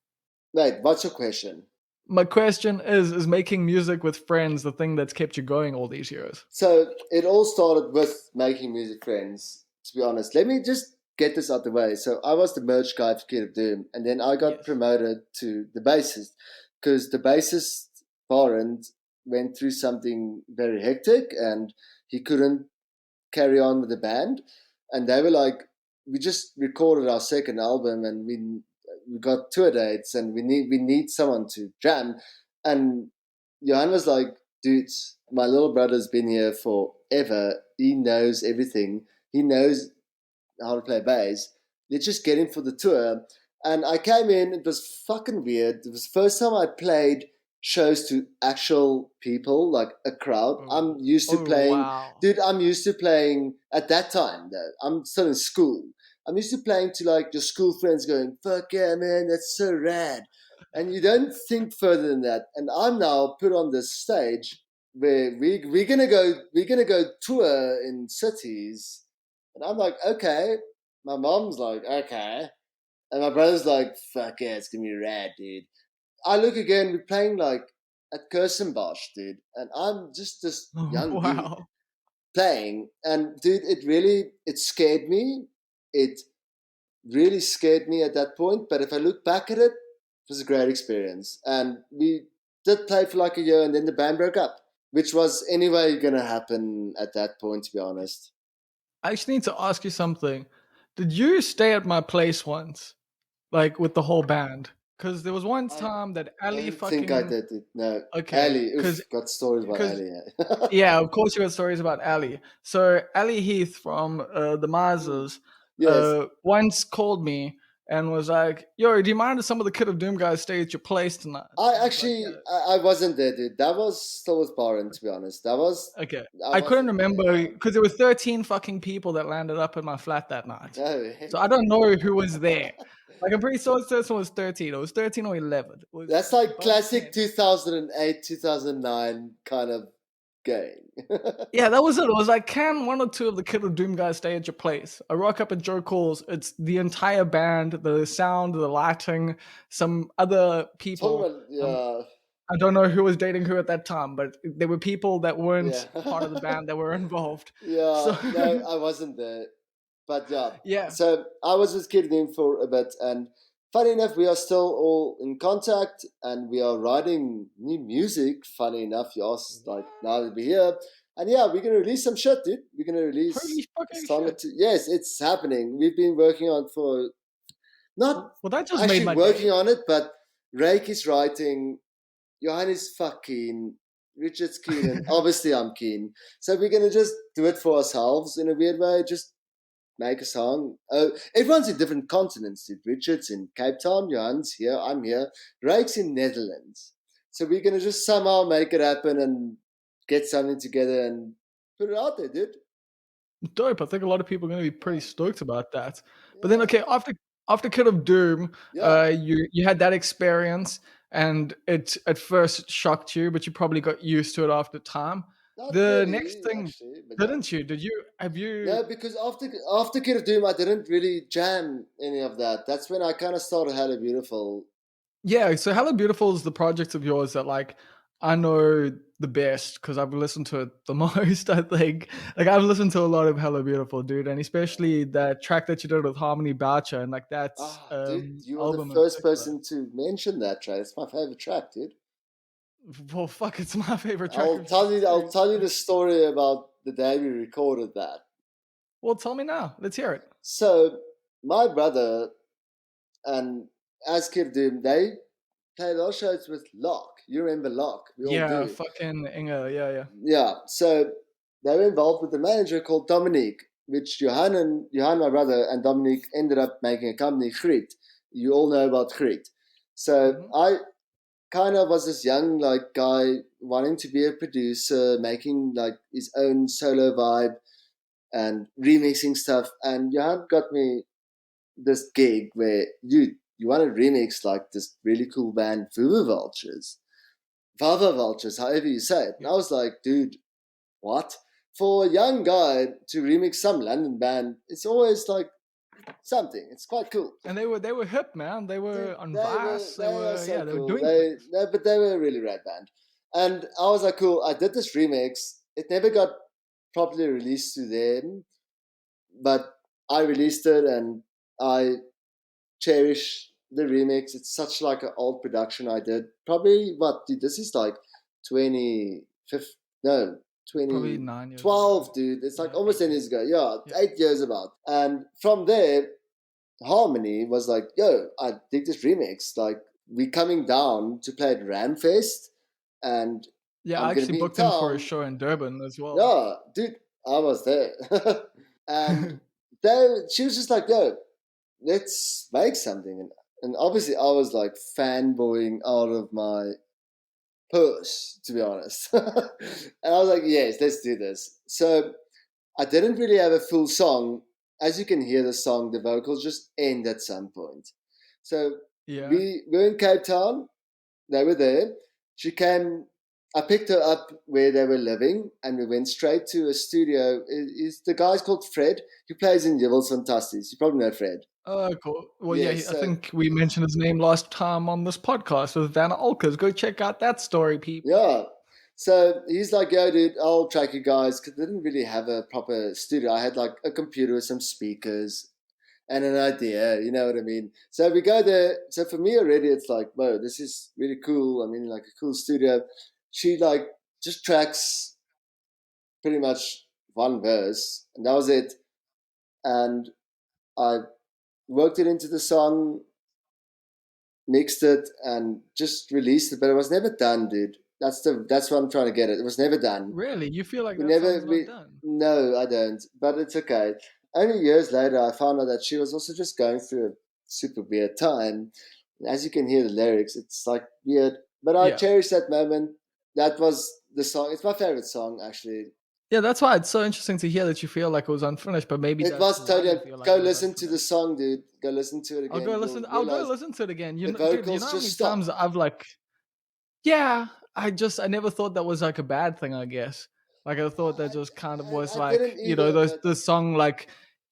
wait, what's your question? My question is making music with friends the thing that's kept you going all these years? So it all started with making music friends, to be honest. Let me just get this out the way. So I was the merch guy for Kid of Doom, and then I got Yes. promoted to the bassist because the bassist, Barend, went through something very hectic and he couldn't carry on with the band. And they were like, we just recorded our second album and we got tour dates and we need someone to jam. And Johan was like, dude, my little brother's been here forever. He knows everything. He knows how to play bass. Let's just get him for the tour. And I came in, it was fucking weird. It was the first time I played shows to actual people, like a crowd. Oh, I'm used to oh playing, wow. dude, I'm used to playing at that time, though. I'm still in school. I'm used to playing to like your school friends going, fuck yeah, man, that's so rad. And you don't think further than that. And I'm now put on this stage where we're gonna go tour in cities, and I'm like, okay. My mom's like, okay. And my brother's like, fuck yeah, it's gonna be rad, dude. I look again, we're playing like at Kirstenbosch, dude. And I'm just this Oh, young dude wow. playing. And dude, it scared me. It really scared me at that point. But if I look back at it, it was a great experience. And we did play for like a year and then the band broke up, which was anyway gonna happen at that point, to be honest. I actually need to ask you something. Did you stay at my place once? Like with the whole band? Because there was one I time that Ali don't think I fucking, did it. No, okay. Ali. Oof, got stories about Because Ali. Yeah. yeah, of course you got stories about Ali. So Ali Heath from the Mm. Misers Yes. once called me and was like, "Yo, do you mind if some of the Kid of Doom guys stay at your place tonight?" I And I was like, actually, "Yeah." I wasn't there, dude. That was still with Baron, to be honest. Okay. I I couldn't wasn't remember there. because there were 13 fucking people that landed up in my flat that night. No, So I don't know who was there. Like I'm pretty sure this one was 13. It was 13 or 11. It was that's like above classic 10. 2008, 2009 kind of game. Yeah, that was it. It was like, can one or two of the Kid of Doom guys stay at your place? I rock up and Joe calls. It's the entire band, the sound, the lighting, some other Talking people. about, yeah, I don't know who was dating who at that time, but there were people that yeah. weren't part of the band that were involved. Yeah, So no, I wasn't there. But yeah, yeah, so I was with Kid Doom for a bit, and funny enough, we are still all in contact, and we are writing new music. Funny enough, you asked like now that we're here, and yeah, we're gonna release some shit, dude. We're gonna release holy a fucking song or shit. two. Yes, it's happening. We've been working on it for not Well, that just made actually my working day. on it, but Rake is writing. Johan is fucking. Richard's keen, and obviously I'm keen. So we're gonna just do it for ourselves in a weird way. Just make a song. Everyone's in different continents. Dude. Richard's in Cape Town, Johan's here, I'm here. Rake's in Netherlands. So we're gonna just somehow make it happen and get something together and put it out there, dude. Dope. I think a lot of people are going to be pretty stoked about that. But then, Yeah, okay, after Kid of Doom, yeah. you had that experience, and it at first shocked you, but you probably got used to it after time. Not The next really, thing, actually, but yeah. didn't you? Did you have you? No, because after Kid of Doom, I didn't really jam any of that. That's when I kind of started Hello Beautiful. Yeah, so Hello Beautiful is the project of yours that like I know the best because I've listened to it the most, I think. Like I've listened to a lot of Hello Beautiful, dude, and especially that track that you did with Harmony Boucher and like that Ah, dude, you were the album in first particular. person to mention that track. It's my favorite track, dude. Well, fuck, it's my favorite track I'll of yours tell you. I'll too. tell you the story about the day we recorded that. Well, tell me now. Let's hear it. So my brother and as Kid Doom, they played our shows with Locke. You remember Locke? We all Yeah, do. fucking Inga. Yeah, yeah. Yeah. So they were involved with a manager called Dominique, which Johan, my brother, and Dominique ended up making a company, Griet. You all know about Griet. So Hmm. I kind of was this young like guy wanting to be a producer, making like his own solo vibe and remixing stuff. And Johan got me this gig where you want to remix like this really cool band, Vava Vultures, however you say it. And Yeah. I was like, dude, what? For a young guy to remix some London band, it's always like something. It's quite cool. And they were hip, man. They Dude, were on Vice. They they are were so yeah, they were cool. doing things. But they were a really rad band. And I was like, cool. I did this remix. It never got properly released to them, but I released it and I cherish the remix. It's such like an old production I did. Probably what dude, this is like 25 no Probably 9 years ago. 2012, dude. It's like Yeah, almost 8 10 years. years ago. Yeah, Yeah. 8 years about. And from there, Harmony was like, yo, I dig this remix. Like, we coming down to play at Ramfest and Yeah, I'm I gonna actually be in booked him for a town. show in Durban as well. Yeah, dude, I was there. And she was just like, yo, let's make something. And obviously, I was like fanboying out of my purse, to be honest. And I was like, yes, let's do this. So I didn't really have a full song. As you can hear the song, the vocals just end at some point. So Yeah. we were in Cape Town. They were there. She came. I picked her up where they were living, and we went straight to a studio. Is the guy's called Fred? He plays in Jewels Fantasties. You probably know Fred. Oh, cool. Well, yeah, Yes. I So think we mentioned his name last time on this podcast with Vanna Olkers. Go check out that story, people. yeah. So he's like, yo, dude, I'll track you guys because they didn't really have a proper studio. I had like a computer with some speakers and an idea, you know what I mean? So we go there. So for me already, it's like, whoa, this is really cool. I mean, like a cool studio. She like just tracks pretty much one verse, and that was it. And I worked it into the song, mixed it, and just released it. But it was never done, dude. That's what I'm trying to get at. It was never done. Really? You feel like We that song's never not we done? no, I don't. But it's okay. Only years later, I found out that she was also just going through super weird time. And as you can hear the lyrics, it's like weird. But I Yeah. cherish that moment. That was the song. It's my favorite song, actually. Yeah, that's why it's so interesting to hear that you feel like it was unfinished, but maybe It that's was why you totally. feel like Go it was listen to the unfinished. song, dude. Go listen to it I'll go again. You'll listen. I'll go realize listen to it again. the Dude, you know vocals how many just times stop. I've like, yeah, I never thought that was like a bad thing. I guess like I thought that just kind of was I didn't like either, those but the song like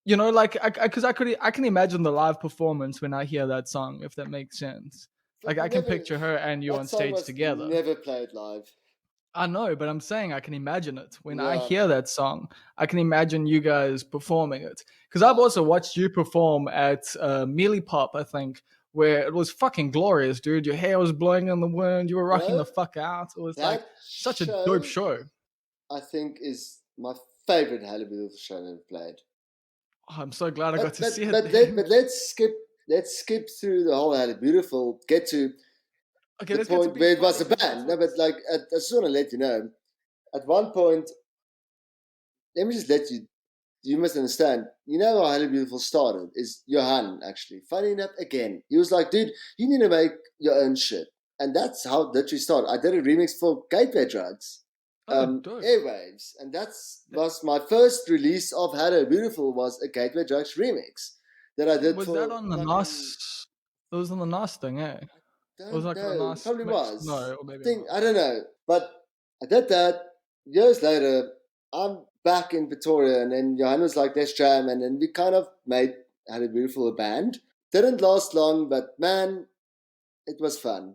like because I can imagine the live performance when I hear that song if that makes sense. Like I can never. picture her and you That on song stage was together. never played live. I know, but I'm saying I can imagine it. When I Yeah. hear that song, I can imagine you guys performing it. Because I've Oh, also watched you perform at Mealy Pop, I think, where it was fucking glorious, dude. Your hair was blowing in the wind. You were rocking bro, the fuck out. It was like that such a dope show show. I think is my favorite Halle Beautiful show I've ever played. Oh, I'm so glad I got But to see but it but let then. but let's skip through the whole Halle Beautiful. Get to Okay, the let's get to point where Beach it was Party a because band. No, but like I just want to let you know. At one point, let me just let you. You must understand. You know how Halle Beautiful started is Johan actually. Funny enough, again, he was like, dude, you need to make your own shit, and that's how literally started. I did a remix for Gateway Drugs, oh, dope. Airwaves, and that's was my first release of Halle Beautiful was a Gateway Drugs remix that I did Was that for on the fucking. NAS? It was on the NAS thing, eh? It was Don't like a know. It NAS probably mix. was. No, or maybe I'm Think wrong. I don't know. But I did that. Years later, I'm back in Pretoria, and then Johan was like, "Let's jam," and then we kind of had a beautiful band. Didn't last long, but man, it was fun.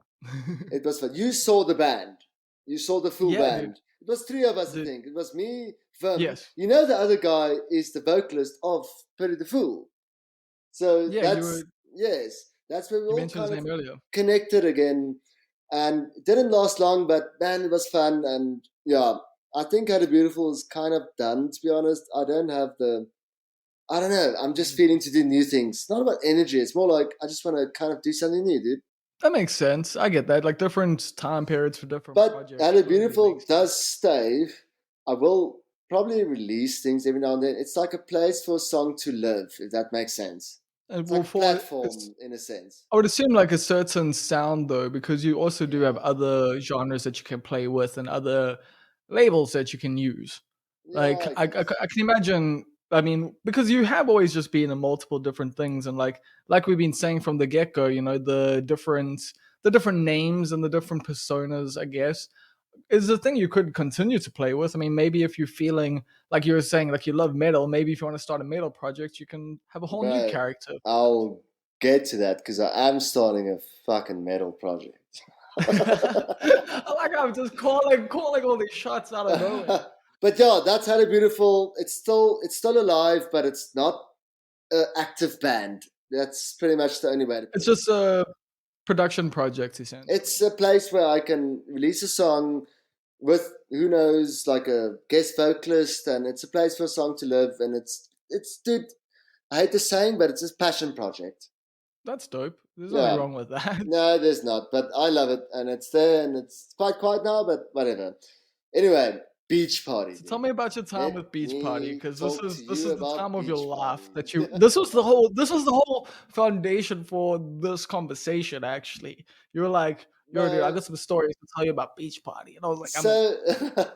It was fun. You saw the band. You saw the full Yeah, dude. band. It was three of us, I Dude, think. It was me, Vim. yes. You know, the other guy is the vocalist of Pity the Fool. So Yeah, that's yes, that's where we you all mentioned his kind of name earlier. connected again, and it didn't last long, but man, it was fun. And yeah, I think Had a Beautiful is kind of done. To be honest, I don't have the. I don't know. I'm just feeling to do new things. It's not about energy. It's more like I just want to kind of do something new, dude. That makes sense. I get that. Like different time periods for different But Had projects a totally Beautiful makes does sense. stay. I will probably release things every now and then. It's like a place for a song to live, if that makes sense. And It's well, like a for it's, platform in a sense. I would assume like a certain sound though, because you also do have Yeah. other genres that you can play with and other labels that you can use. Yeah, Like I guess. I can imagine. I mean, because you have always just been in multiple different things, and like we've been saying from the get go, the different names and the different personas, I guess, is the thing you could continue to play with. I mean, maybe if you're feeling like you were saying, like you love metal, maybe if you want to start a metal project, you can have a whole new Bro, character. I'll get to that because I am starting a fucking metal project. I like how I'm just calling all these shots out of nowhere. But yeah, that's Had a Beautiful. It's still alive, but it's not an active band. That's pretty much the only way to It's put it. just a production project, It's essentially. a place where I can release a song with who knows, like a guest vocalist, and it's a place for a song to live. And it's dude. I hate the saying, but it's a passion project. That's dope. There's nothing Yeah. wrong with that. No, there's not, but I love it, and it's there, and it's quite quiet now, but whatever. Anyway, beach party, So tell dude. me about your time Let with Beach Party, me because talk to this you is the about time of your beach life party. that you. This was the whole foundation for this conversation. Actually, you were like, "Yo, dude, I Bro, got some stories to tell you about Beach Party," and I was like, "I'm in." so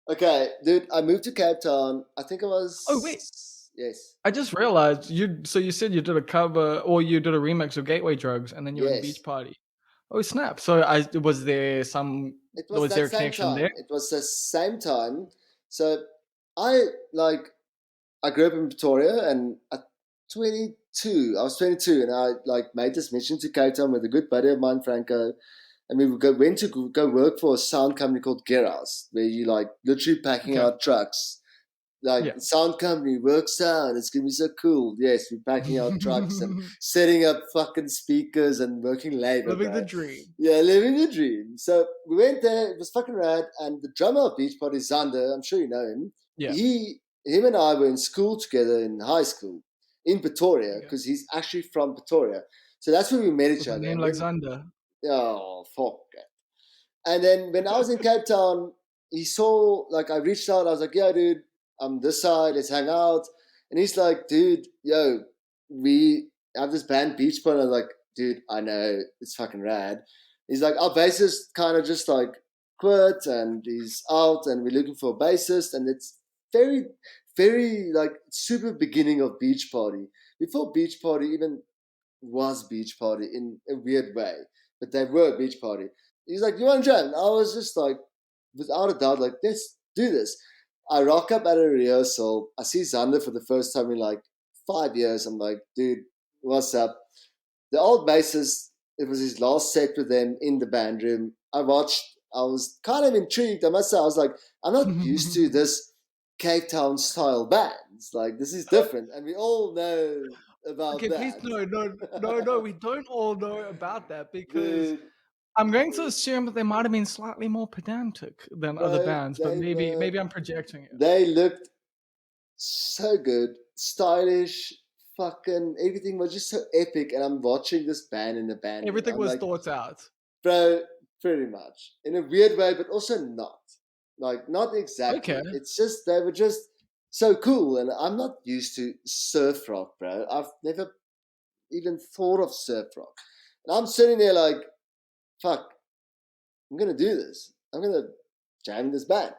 okay, dude, I moved to Cape Town. I think I Oh wait, was yes, I just realized you. So you said you did a cover or you did a remix of Gateway Drugs, and then you're in Beach yes. Party. Oh snap! So I It was was there that a same connection there? time. It was the same time. So I like I grew up in Pretoria, and at 22, I was 22, and I like made this mission to Cape Town with a good buddy of mine, Franco, and we went to go work for a sound company called Geras, where you like literally packing Okay, out trucks. Like yeah. the sound company works sound. It's gonna be so cool. Yes, we're packing out trucks and setting up fucking speakers and working labor, Living the bro. dream. Yeah, living the dream. So we went there. It was fucking rad. And the drummer of Beach Party, Zander, I'm sure you know him. Yeah. Him and I were in school together in high school in Pretoria Okay. because he's actually from Pretoria. So that's where we met each With a other. name And like then, Xander. oh fuck. And then when I was in Cape Town, he saw, like, I reached out. I was like, "Yo, dude, I'm this side. Let's hang out." And he's like, "Dude, yo, we I have this band Beach Party. I was like, dude, I know, it's fucking rad. He's like, our bassist kind of just like quit and he's out and we're looking for a bassist. And it's very, very like super beginning of Beach Party. Before Beach Party even was Beach Party in a weird way, but they were Beach Party. He's like, you want to jam? And I was just like, without a doubt, like, let's do this. I rock up at a rehearsal. I see Xander for the first time in like 5 years. I'm like, dude, what's up? The old bassist, it was his last set with them in the band room. I watched, I was kind of intrigued. I must say, I was like, I'm not used to this Cape Town style bands. Like, this is different. And we all know about Okay, please, that. no. We don't all know about that because Dude, I'm going to assume that they might have been slightly more pedantic than other bro, bands, but maybe I'm projecting it. they looked so good, stylish, fucking everything was just so epic. And I'm watching this band in the band room. Everything I'm was like, thought out. bro, pretty much in a weird way, but also not. Like, not exactly. Okay. It's just they were just so cool, and I'm not used to surf rock, bro. I've never even thought of surf rock, and I'm sitting there like, fuck, I'm gonna do this. I'm gonna jam this band.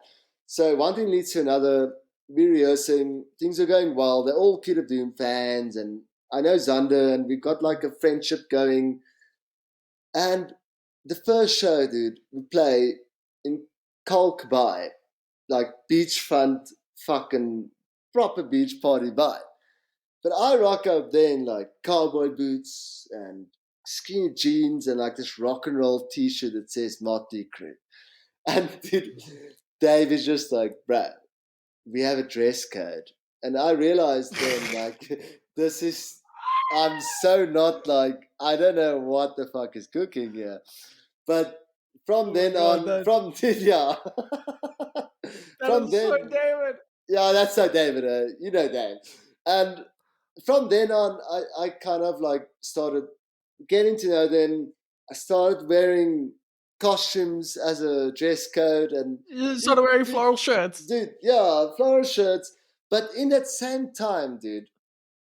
So one thing leads to another. We're rehearsing. Things are going well. They're all Kid of Doom fans, and I know Xander, and we got like a friendship going. And the first show, dude, we play in Kalk Bay, like beachfront, fucking proper beach party vibe. But I rock up there in like cowboy boots and skinny jeans and like this rock and roll t-shirt that says Motley Crue. And dude, Dave is just like, bruh, we have a dress code. And I realized then, like, this is, I'm so not like, I don't know what the fuck is cooking here. But from Oh my then god, on, from, yeah. that From is so then, David. yeah, that's so David, you know Dave. And from then on, I kind of like started getting to know them. I started wearing costumes as a dress code, and You started wearing floral shirts. dude, yeah, floral shirts. But in that same time, dude,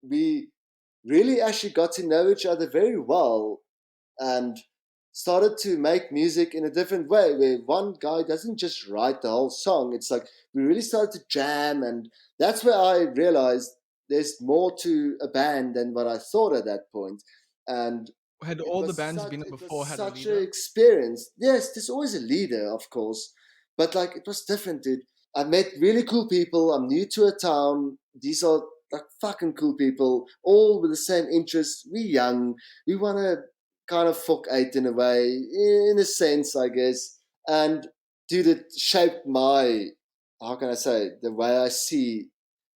we really actually got to know each other very well and started to make music in a different way where one guy doesn't just write the whole song. It's like we really started to jam, and that's where I realized there's more to a band than what I thought at that point. And Had all the bands been in it before was had a such an leader? experience. Yes, there's always a leader, of course, but like it was different, dude. I met really cool people. I'm new to a town. These are like fucking cool people, all with the same interests. We young. We want to kind of fuck eight in a way, in a sense, I guess. And dude, it shaped my, how can I say, the way I see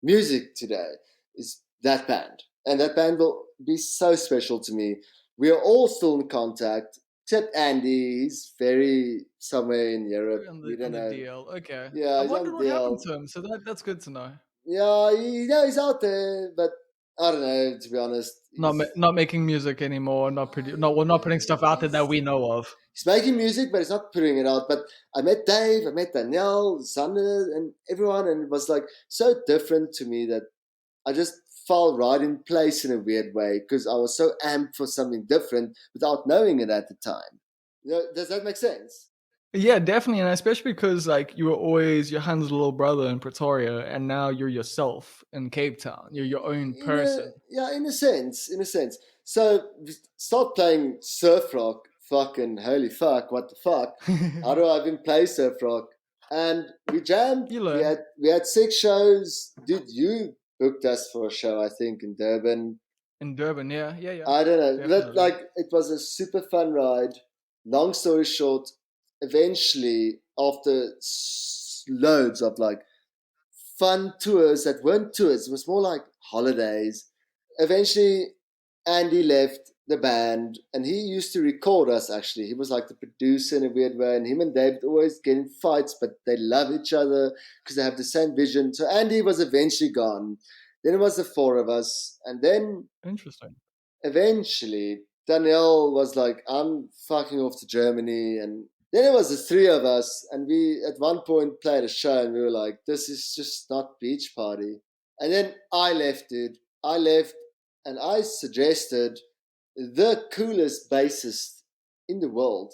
music today is that band. And that band will be so special to me. We are all still in contact, except Andy. He's very somewhere in Europe. We On don't the know. deal. Okay. Yeah, I he's wondered on what happened deal. to him, so that's good to know. Yeah, he's out there, but I don't know. To be honest, Not making music anymore, not putting stuff out there that we know of. he's making music, but he's not putting it out. But I met Dave, I met Danielle, Sander, and everyone, and it was like so different to me that I just fell right in place in a weird way because I was so amped for something different without knowing it at the time. You know, does that make sense? Yeah, definitely, and especially because like you were always Johan's little brother in Pretoria, and now you're yourself in Cape Town. You're your own In a person. yeah, in a sense, in a sense. So we start playing surf rock. Fucking holy fuck! What the fuck? How do I even play surf rock? And we jammed. You We learn had we had 6 shows. Dude, you booked us for a show, I think, in Durban. in Durban, yeah, I don't know. But definitely. like, it was a super fun ride. Long story short, eventually, after loads of like fun tours that weren't tours, it was more like holidays. Eventually, Andy left the band, and he used to record us. Actually, he was like the producer in a weird way, and him and David always get in fights, but they love each other because they have the same vision. So Andy was eventually gone. Then it was the four of us, and then Interesting. eventually Danielle was like, I'm fucking off to Germany. And then it was the three of us, and we at one point played a show, and we were like, this is just not beach party. And then I left, dude. I left, and I suggested the coolest bassist in the world,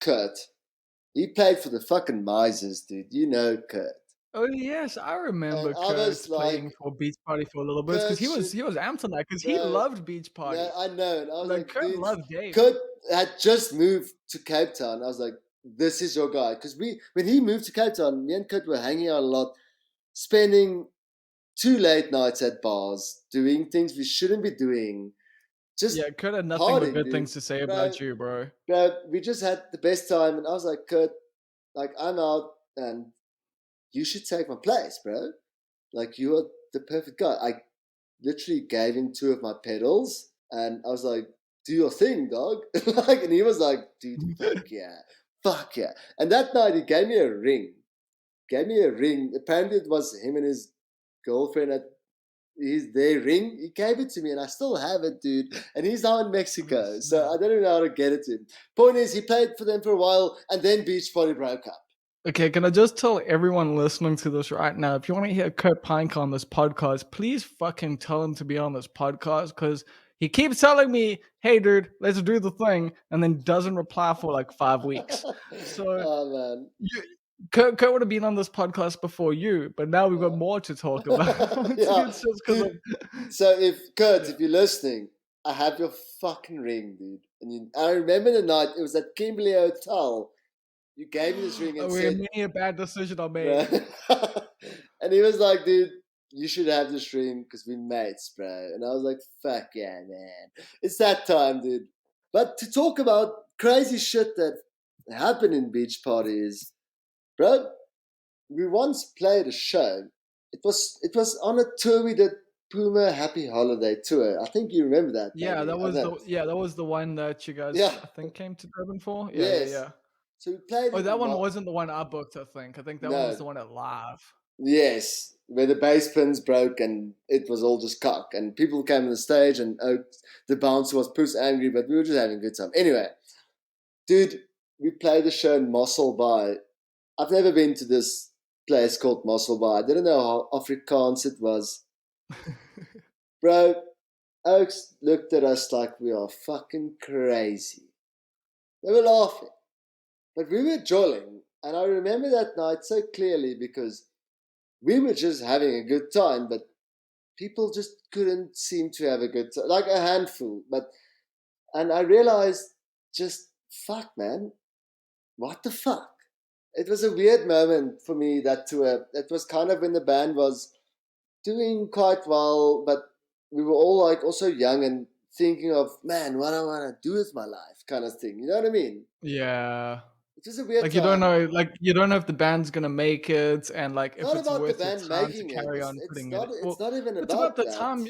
Kurt. He played for the fucking Misers, dude. You know Kurt. Oh yes, I remember And I was Kurt like, playing for Beach Party for a little bit because Kurt he was should, amped on that because he bro. loved Beach Party. No, I know. And I was Like like, Kurt dude, loved Dave. Kurt had just moved to Cape Town. I was like, this is your guy. Because when he moved to Cape Town, me and Kurt were hanging out a lot, spending 2 late nights at bars, doing things we shouldn't be doing. Just Yeah, Kurt had nothing but partying, good dude. things to say Bro, about you, bro. we just had the best time. And I was like, Kurt, like, I'm out and you should take my place, bro. Like, you are the perfect guy. I literally gave him 2 of my pedals and I was like, do your thing, dog. Like, and he was like, dude, fuck yeah. And that night he gave me a ring. Apparently it was him and his girlfriend at their ring. He gave it to me and I still have it, dude. And he's now in Mexico. So I don't even know how to get it to him. Point is, he played for them for a while and then Beach Party broke up. Okay, can I just tell everyone listening to this right now, if you want to hear Kurt Pinker on this podcast, please fucking tell him to be on this podcast because he keeps telling me, hey, dude, let's do the thing, and then doesn't reply for like 5 weeks. So, oh, man. Kurt would have been on this podcast before you, but now we've got more to talk about. Yeah. Dude, so if Yeah. you're listening, I have your fucking ring, dude. And I remember the night, it was at Kimberley Hotel. You gave me this ring and said, many a bad decision I made. and he was like, dude, you should have this ring because we're mates, bro. And I was like, fuck yeah, man. It's that time, dude. But to talk about crazy shit that happened in Beach Parties, bro, we once played a show. It was on a tour we did, Puma Happy Holiday Tour. I think you remember that. Yeah, maybe. that was the one that you guys Yeah. I think came to Durban for. Yes. Yeah. So we played. Oh, that one wasn't the one I booked, I think. I think that one was the one at Live. Yes, where the bass pins broke and it was all just cock. And people came on the stage and the bouncer was puss angry, but we were just having a good time. Anyway, dude, we played the show in Mossel Bay. I've never been to this place called Mossel Bay. I didn't know how Afrikaans it was. Bro, Oaks looked at us like we are fucking crazy. They were laughing. But we were jolling. And I remember that night so clearly because we were just having a good time, but people just couldn't seem to have a good time. Like a handful. And I realized, just fuck, man. What the fuck? It was a weird moment for me, that tour. It was kind of when the band was doing quite well, but we were all like also young and thinking of, man, what I want to do with my life kind of thing. You know what I mean? Yeah. It was a weird like time. you don't know if the band's gonna make it and like It's if not it's about worth the band your time to making carry it. on putting It's it. not even It's about the that. time.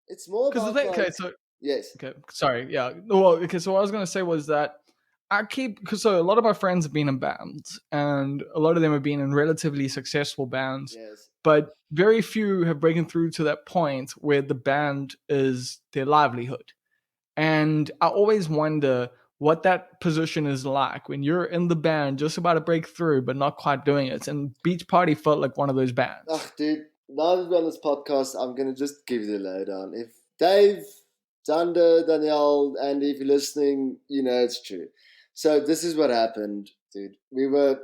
It's more about yes. Okay, sorry. Yeah. Well, okay. So what I was gonna say was that because a lot of my friends have been in bands, and a lot of them have been in relatively successful bands. Yes. But very few have broken through to that point where the band is their livelihood. And I always wonder what that position is like when you're in the band just about to break through but not quite doing it. And Beach Party felt like one of those bands. Ugh, dude, now that we're on this podcast, I'm going to just give you the lowdown. If Dave, Zander, Danielle, Andy, if you're listening, you know it's true. So this is what happened, dude. We were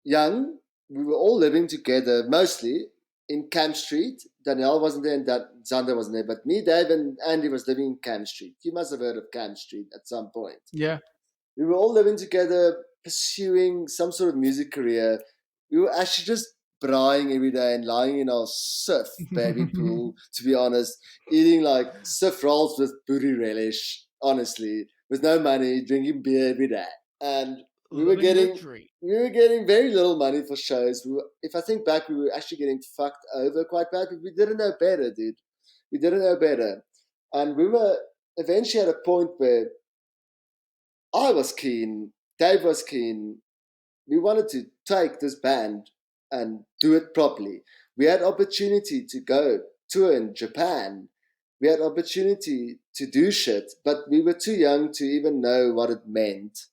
young. We were all living together, mostly in Camp Street. Danielle wasn't there and Zander wasn't there. But me, Dave, and Andy was living in Camp Street. You must have heard of Camp Street at some point. Yeah. We were all living together, pursuing some sort of music career. We were actually just braaiing every day and lying in our surf baby pool, to be honest, eating like surf rolls with booty relish, honestly, with no money, drinking beer every day. And we were getting very little money for shows. If I think back, we were actually getting fucked over quite bad, but we didn't know better, dude. We didn't know better. And we were eventually at a point where I was keen, Dave was keen. We wanted to take this band and do it properly. We had opportunity to go tour in Japan. We had opportunity to do shit, but we were too young to even know what it meant.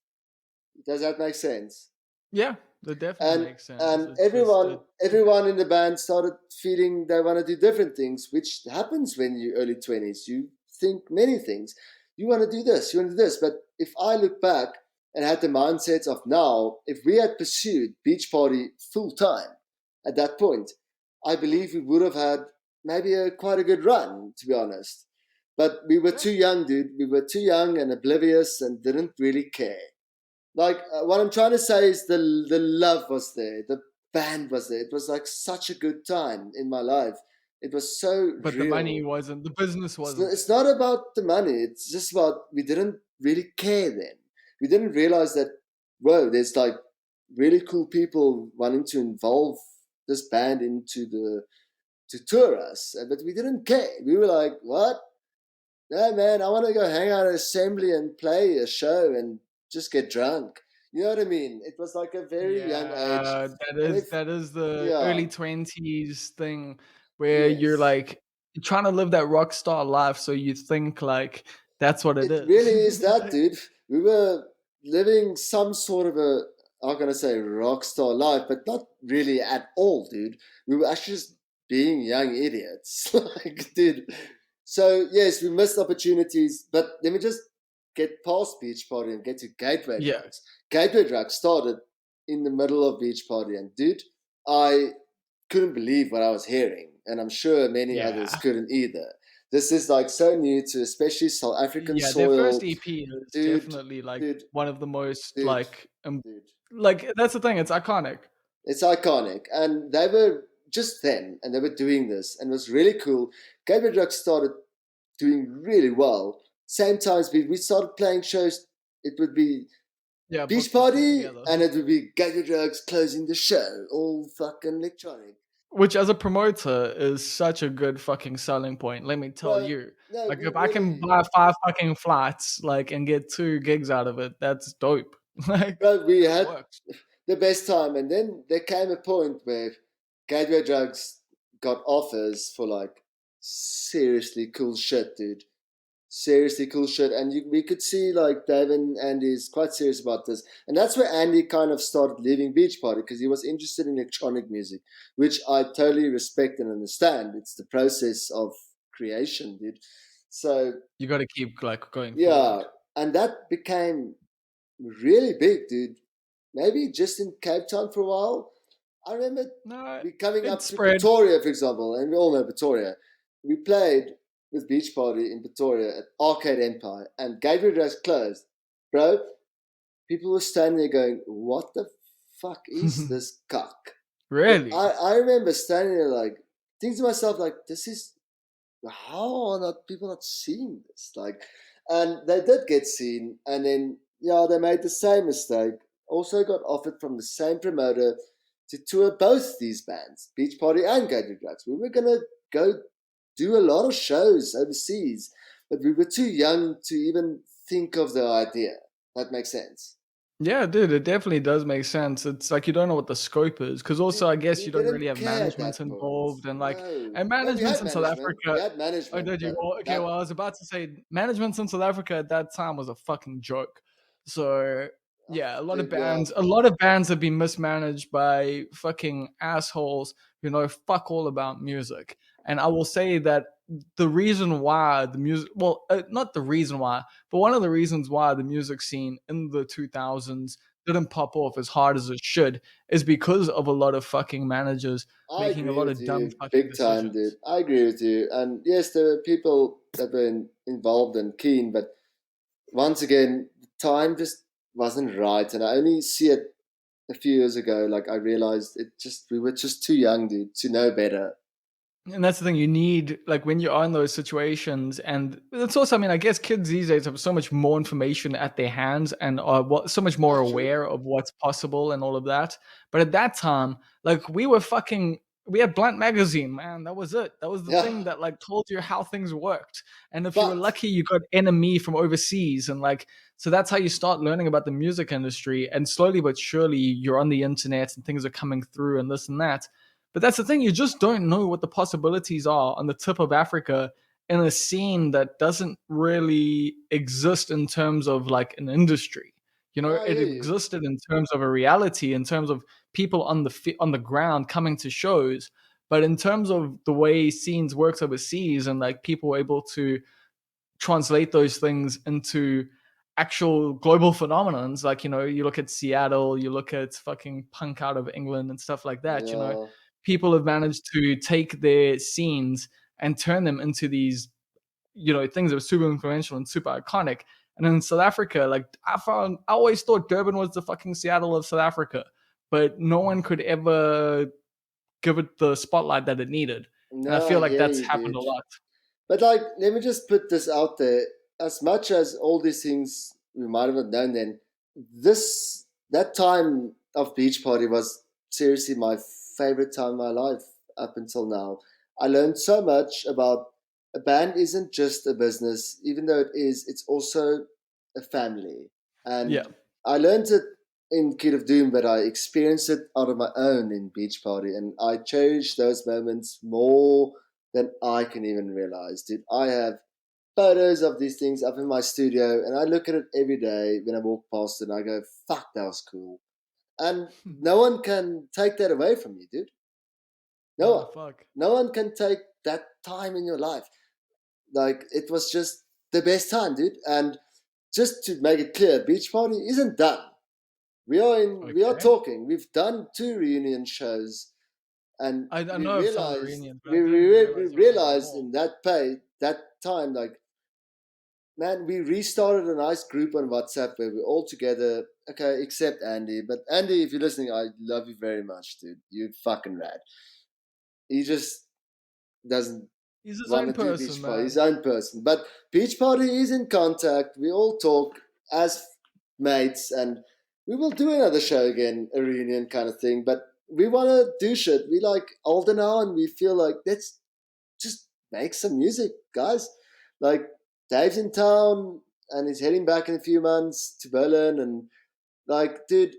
Does that make sense? Yeah, that definitely makes sense. And everyone in the band started feeling they want to do different things, which happens when you're early 20s. You think many things. You want to do this, you want to do this. But if I look back and had the mindset of now, if we had pursued beach party full time at that point, I believe we would have had maybe quite a good run, to be honest. But we were too young, dude. We were too young and oblivious and didn't really care. Like what I'm trying to say is the love was there, the band was there. It was like such a good time in my life. It was so But the money real. wasn't, the business wasn't It's there. not about the money. It's just about we didn't really care then. We didn't realize that whoa, there's like really cool people wanting to involve this band into the to tour us, but we didn't care. We were like, what? No, man, I want to go hang out at assembly and play a show and just get drunk. You know what I mean? It was like a very young age. Yeah, that And is if, that is the yeah, early 20s thing where you're yes. like you're trying to live that rock star life, so you think like that's what it It is. really is that, Like, dude. We were living some sort of a, I'm going to say rock star life, but not really at all, dude. We were actually just being young idiots. Like, dude. So, yes, we missed opportunities, but let me just get past Beach Party and get to Gateway yeah. Drugs. Gateway Drugs started in the middle of Beach Party, and dude, I couldn't believe what I was hearing, and I'm sure many others Yeah. couldn't either. This is like so new to especially South African Yeah, their first soil, EP is dude, definitely like dude, one of the most dude, dude. like that's the thing, it's iconic. It's iconic, and they were just then, and they were doing this, and it was really cool. Gabriel Drugs started doing really well. Same times we started playing shows. It would be Yeah, Beach both the two Party, together. and it would be Gabriel Drugs closing the show, all fucking electronic. Which as a promoter is such a good fucking selling point, let me tell Bro, you. no, Like we if I can really, buy 5 fucking flights, like, and get 2 gigs out of it, that's dope. Like, bro, we it had works. the best time. And then there came a point where Gateway Drugs got offers for like seriously cool shit, dude. Seriously cool shit. And we could see like Dave and Andy's quite serious about this. And that's where Andy kind of started leaving Beach Party because he was interested in electronic music, which I totally respect and understand. It's the process of creation, dude. So, You gotta keep, like, going yeah. forward. And that became really big, dude. Maybe just in Cape Town for a while. I remember No, we coming it's up to spread. Pretoria, for example, and we all know Pretoria. We played with Beach Party in Pretoria at Arcade Empire, and Gateway Drugs closed. Bro, people were standing there going, "What the fuck is this cock?" Like, Really? I remember standing there like thinking to myself, like, this is how are not people not seeing this? Like, and they did get seen, and then yeah, they made the same mistake. Also got offered from the same promoter to tour both these bands, Beach Party and Gateway Drugs. We were gonna go do a lot of shows overseas, but we were too young to even think of the idea. That makes sense. Yeah, dude, it definitely does make sense. It's like you don't know what the scope is, because also I guess We you don't really didn't have care at management that point. involved and like No, and no, we managements had in South management. We Africa. had Oh, management, did you? but Well, okay, that well, I was about to say management in South Africa at that time was a fucking joke. So yeah, dude, yeah. a lot of bands have been mismanaged by fucking assholes who know fuck all about music. And I will say that the reason why the music, well, not the reason why, but one of the reasons why the music scene in the 2000s didn't pop off as hard as it should is because of a lot of fucking managers I making a agree lot with of dumb you fucking big time, dude. decisions. I agree with you. And yes, there were people that were involved and keen, but once again, the time just wasn't right. And I only see it a few years ago. Like I realized it just we were just too young, dude, to know better. And that's the thing, you need, like, when you are in those situations, and it's also, I mean, I guess kids these days have so much more information at their hands and are so much more Ah, true. aware of what's possible and all of that. But at that time, like, we had Blunt magazine, man. That was it. That was the Yeah, thing that like told you how things worked. And if you were but lucky, you got NME from overseas, and like, so that's how you start learning about the music industry. And slowly but surely, you're on the internet and things are coming through and this and that. But that's the thing, you just don't know what the possibilities are on the tip of Africa in a scene that doesn't really exist in terms of like an industry. You know, no, I it hear you. existed in terms of a reality, in terms of people on on the ground coming to shows, but in terms of the way scenes works overseas and like people were able to translate those things into actual global phenomenons. Like, you look at Seattle, you look at fucking punk out of England and stuff like that. Yeah. People have managed to take their scenes and turn them into these, things that are super influential and super iconic. And in South Africa, like I always thought Durban was the fucking Seattle of South Africa, but no one could ever give it the spotlight that it needed. And I No, feel I like hear that's you, happened dude. a lot. But like, let me just put this out there. As much as all these things we might have known then, that time of Beach Party was seriously my favorite time of my life up until now. I learned so much about a band isn't just a business, even though it is, it's also a family. Yeah. And I learned it in Kid of Doom, but I experienced it out of my own in Beach Party, and I cherish those moments more than I can even realize. Dude, I have photos of these things up in my studio, and I look at it every day when I walk past it, and I go, fuck, that was cool. And no one can take that away from you, dude. No No, one. fuck. No one can take that time in your life. Like, it was just the best time, dude. And just to make it clear, Beach Party isn't done. We are Okay. talking. We've done 2 reunion shows, and I we know of some realized reunions, but I we, didn't we realize there was even realized more. in that time, like, man, we restarted a nice group on WhatsApp where we're all together. Okay, except Andy. But Andy, if you're listening, I love you very much, dude. You fucking rad. He just doesn't He's his want own to do person, Beach Party. man. His own person. But Beach Party is in contact. We all talk as mates, and we will do another show again, a reunion kind of thing. But we want to do shit. We like older now, and we feel like let's just make some music, guys. Like, Dave's in town and he's heading back in a few months to Berlin, and like, dude,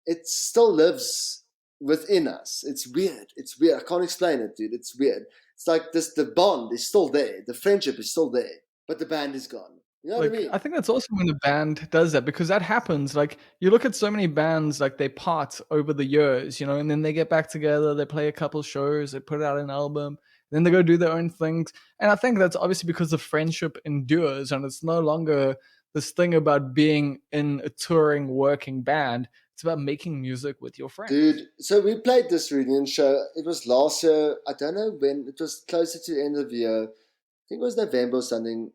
it still lives within us. It's weird. It's weird. I can't explain it, dude. It's weird. It's like this: the bond is still there, the friendship is still there, but the band is gone. You know what I Like, mean? I think that's awesome when a band does that, because that happens. Like, you look at so many bands, like they part over the years, and then they get back together, they play a couple shows, they put out an album, then they go do their own things. And I think that's obviously because the friendship endures, and it's no longer this thing about being in a touring working band. It's about making music with your friends. Dude, so we played this reunion show. It was last year. I don't know when. It was closer to the end of the year. I think it was November or something.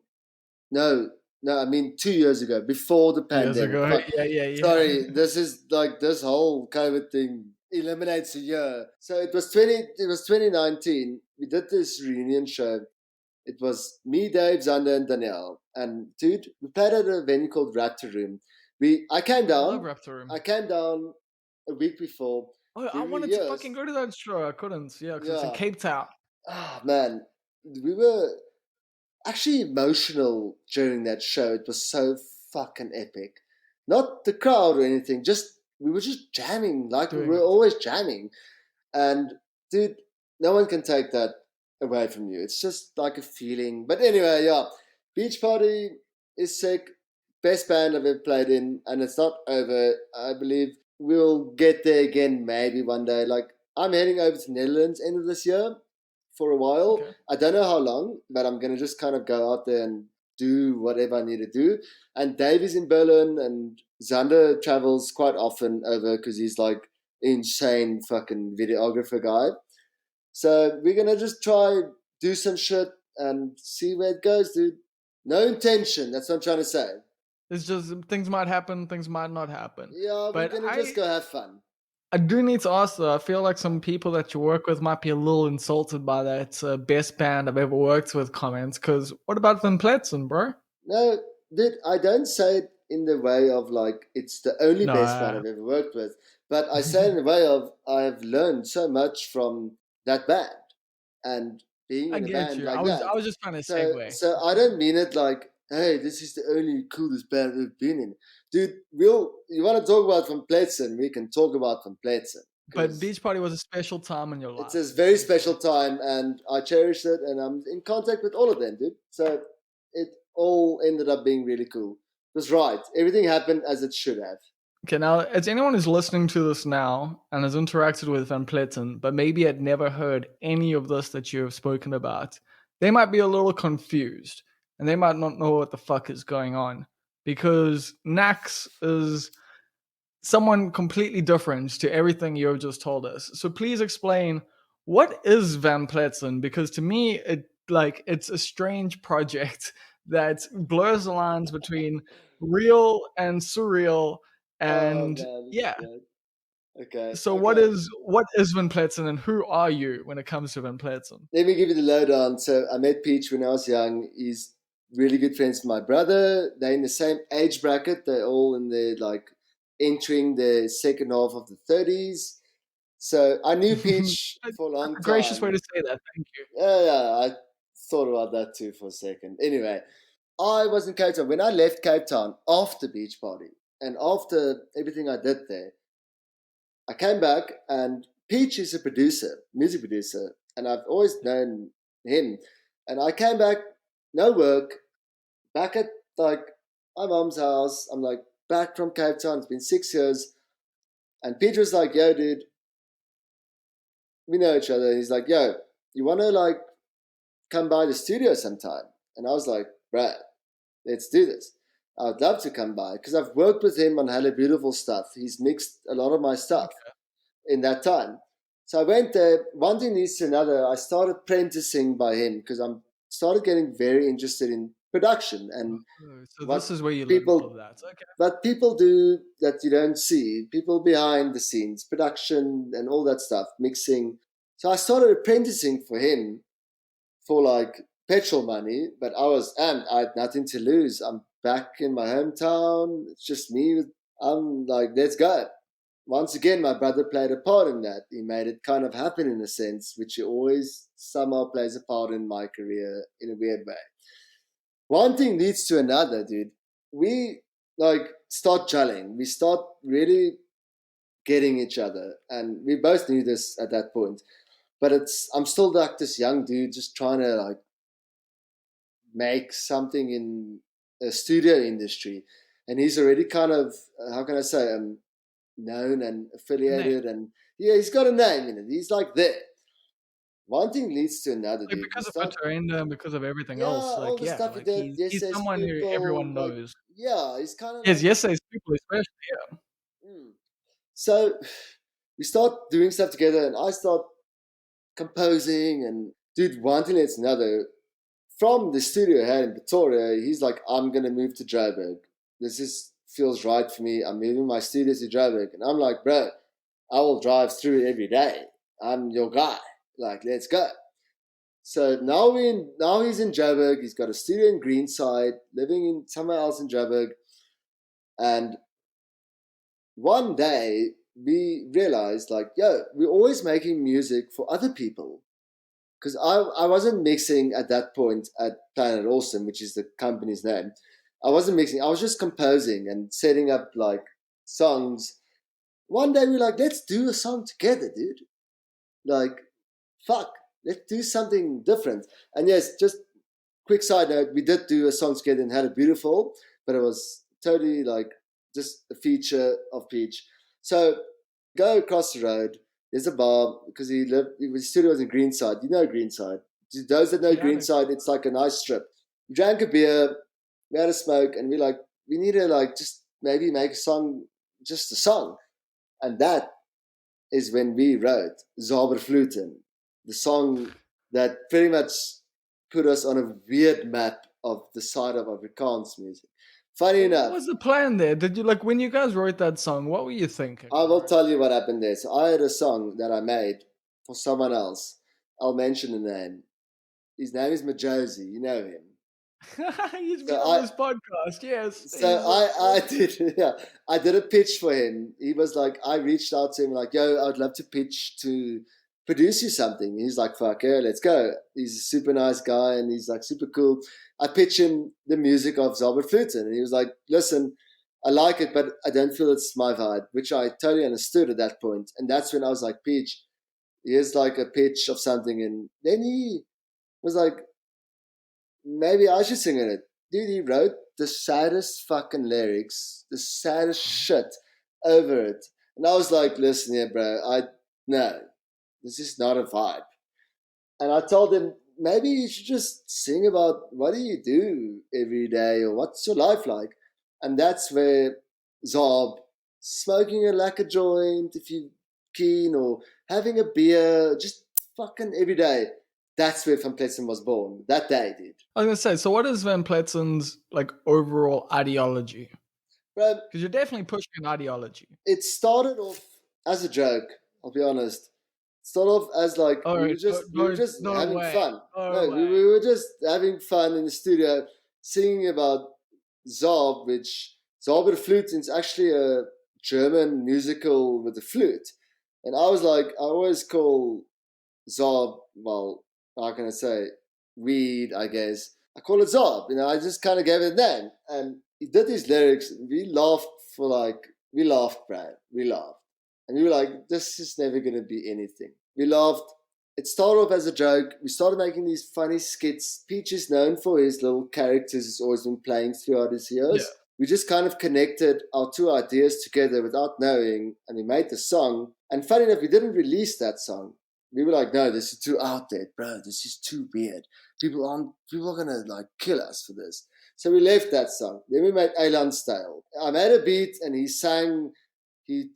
No, no, I mean 2 years ago, before the 2 years pandemic. ago. Fuck. Yeah, yeah, yeah. Sorry, this is like this whole COVID thing eliminates a year. So it was 2019. We did this reunion show. It was me, Dave, Zander, and Danielle. And dude, we played at a venue called Raptor Room. I came I love down. Raptor Room. I came down a week before. Oh, I We wanted to fucking rehearsed. go to that show. I couldn't. Yeah, because it's in Yeah. Cape Town. Ah, man, we were actually emotional during that show. It was so fucking epic. Not the crowd or anything, just we were just jamming like we Doing were it. always jamming. And dude, no one can take that away from you. It's just like a feeling. But anyway, yeah, Beach Party is sick. Best band I've ever played in, and it's not over. I believe we'll get there again maybe one day. Like, I'm heading over to Netherlands end of this year for a while. Okay. I don't know how long, but I'm gonna just kind of go out there and do whatever I need to do. And Dave is in Berlin, and Xander travels quite often over because he's like insane fucking videographer guy. So we're gonna just try do some shit and see where it goes, dude. No intention. That's what I'm trying to say. It's just things might happen, things might not happen. Yeah, we're But gonna just go have fun. I do need to ask though. I feel like some people that you work with might be a little insulted by that best band I've ever worked with comments. Because what about them Pletzen, bro? No, dude, I don't say it in the way of like it's the only No, best band I've ever worked with, but I say it in the way of I've learned so much from that band and being I in a get band you. like I that. was just trying to So, segue. so I don't mean it like, hey, this is the only coolest band I've ever been in, dude. You want to talk about Van Pletzen? We can talk about Van Pletzen But because Beach Party was a special time in your it's life, a very special essentially. time, and I cherish it, and I'm in contact with all of them, dude. So it all ended up being really cool. It was right. Everything happened as it should have. Okay, now, as anyone who's listening to this now and has interacted with Van Pletten, but maybe had never heard any of this that you have spoken about, they might be a little confused. and they might not know what the fuck is going on, because Nax is someone completely different to everything you've just told us. So please explain, what is Van Pletzen? Because to me, it's a strange project that blurs the lines between real and surreal. Oh And man, this is yeah, great. Okay, so okay. what is Van Pletzen, and who are you when it comes to Van Pletzen? Let me give you the lowdown. So I met Peach when I was young. He's really good friends with my brother. They're in the same age bracket. They're all in their like entering the second half of the 30s. So I knew Peach That's for a long a gracious way time. to say that. Thank you. Yeah, I thought about that too for a second. Anyway, I was in Cape Town. When I left Cape Town after Beach Party and after everything I did there, I came back and Peach is a producer, music producer, and I've always known him. And I came back, no work, back at like my mom's house. I'm like back from Cape Town. It's been 6 years. And Peach was like, yo, dude, we know each other. And he's like, yo, you want to like come by the studio sometime? And I was like, right, let's do this. I'd love to come by because I've worked with him on Hello Beautiful stuff. He's mixed a lot of my stuff in that time. So I went there. One thing leads to another. I started apprenticing by him because I'm started getting very interested in production and Oh, so what this is where you learn all of people that. Okay. what people do that you don't see. People behind the scenes, production and all that stuff, mixing. So I started apprenticing for him for like petrol money, but I had nothing to lose. I'm back in my hometown. It's just me. I'm like, let's go. Once again, my brother played a part in that. He made it kind of happen in a sense, which he always somehow plays a part in my career in a weird way. One thing leads to another, dude. We like start gelling. We start really getting each other, and we both knew this at that point. But I'm still like this young dude just trying to like make something in a studio industry, and he's already kind of how can I say known and A name. affiliated, and yeah, he's got a name in it. He's like there. One thing leads to another, Like dude. We because of start, Pretoria and because of everything yeah, else. all Like the yeah, stuff he like did. he's Yesterday's someone who people, everyone like knows. yeah, he's kind of Yes, like. yesterday's people especially. Yeah. Hmm. So we start doing stuff together, and I start composing, and dude, one thing leads to another. From the studio here in Pretoria, he's like, I'm gonna move to Joburg. This is feels right for me. I'm moving my studio to Joburg. And I'm like, bro, I will drive through every day. I'm your guy. Like, let's go. So now he's in Joburg. He's got a studio in Greenside, living in somewhere else in Joburg. And one day we realized like, yo, we're always making music for other people. Because I wasn't mixing at that point at Planet Awesome, which is the company's name. I wasn't mixing. I was just composing and setting up like songs. One day we were like, let's do a song together, dude. Like, fuck, let's do something different. And yes, just quick side note, we did do a song together and had it beautiful, but it was totally like just a feature of Peach. So go across the road. There's a bar because his studio was in Greenside. You know Greenside. Those that know Yeah, I know. Greenside, it's like a nice strip. We drank a beer, we had a smoke, and we like we need to like just maybe make a song, just a song, and that is when we wrote Zauberfluten, the song that pretty much put us on a weird map of the side of Afrikaans music. Funny So what enough, was the plan there? Did you like when you guys wrote that song? What were you thinking, I will bro? tell you what happened there. So I had a song that I made for someone else. I'll mention the name. His name is Majosi. You know him. He's So been on this podcast. Yes, so I did yeah, I did a pitch for him. He was like, I reached out to him like, yo, I'd love to pitch to produce you something. He's like, fuck yeah, let's go. He's a super nice guy and he's like super cool. I pitched him the music of Zalbert Fluten and he was like, listen, I like it, but I don't feel it's my vibe, which I totally understood at that point. And that's when I was like, Peach, here's like a pitch of something. And then he was like, maybe I should sing in it. Dude, he wrote the saddest fucking lyrics, the saddest shit over it. And I was like, listen here, bro, no, this is not a vibe. And I told him, maybe you should just sing about what do you do every day or what's your life like. And that's where Zob, smoking a lacquer joint if you're keen, or having a beer, just fucking every day. That's where Van Pletzen was born. That day, dude. I was gonna say, so what is Van Pletzen's like overall ideology? Bro, Because you're definitely pushing an ideology. it started off as a joke, I'll be honest. It started off as like All right, we were just no having way, fun. no No, way. we were just having fun in the studio singing about Zob, which Zauber Flute is actually a German musical with a flute. And I was like, I always call Zob, well, how can I say, weed, I guess. I call it Zob, I just kind of gave it a name. And he did his lyrics, and we laughed, Brad. We laughed. And we were like, this is never going to be anything. We laughed. It started off as a joke. We started making these funny skits. Peach is known for his little characters he's always been playing throughout his years. Yeah. We just kind of connected our two ideas together without knowing, and we made the song. And funny enough, we didn't release that song. We were like, no, this is too out there, bro. This is too weird. People are gonna like kill us for this. So we left that song. Then we made Elan's Tale. I made a beat and he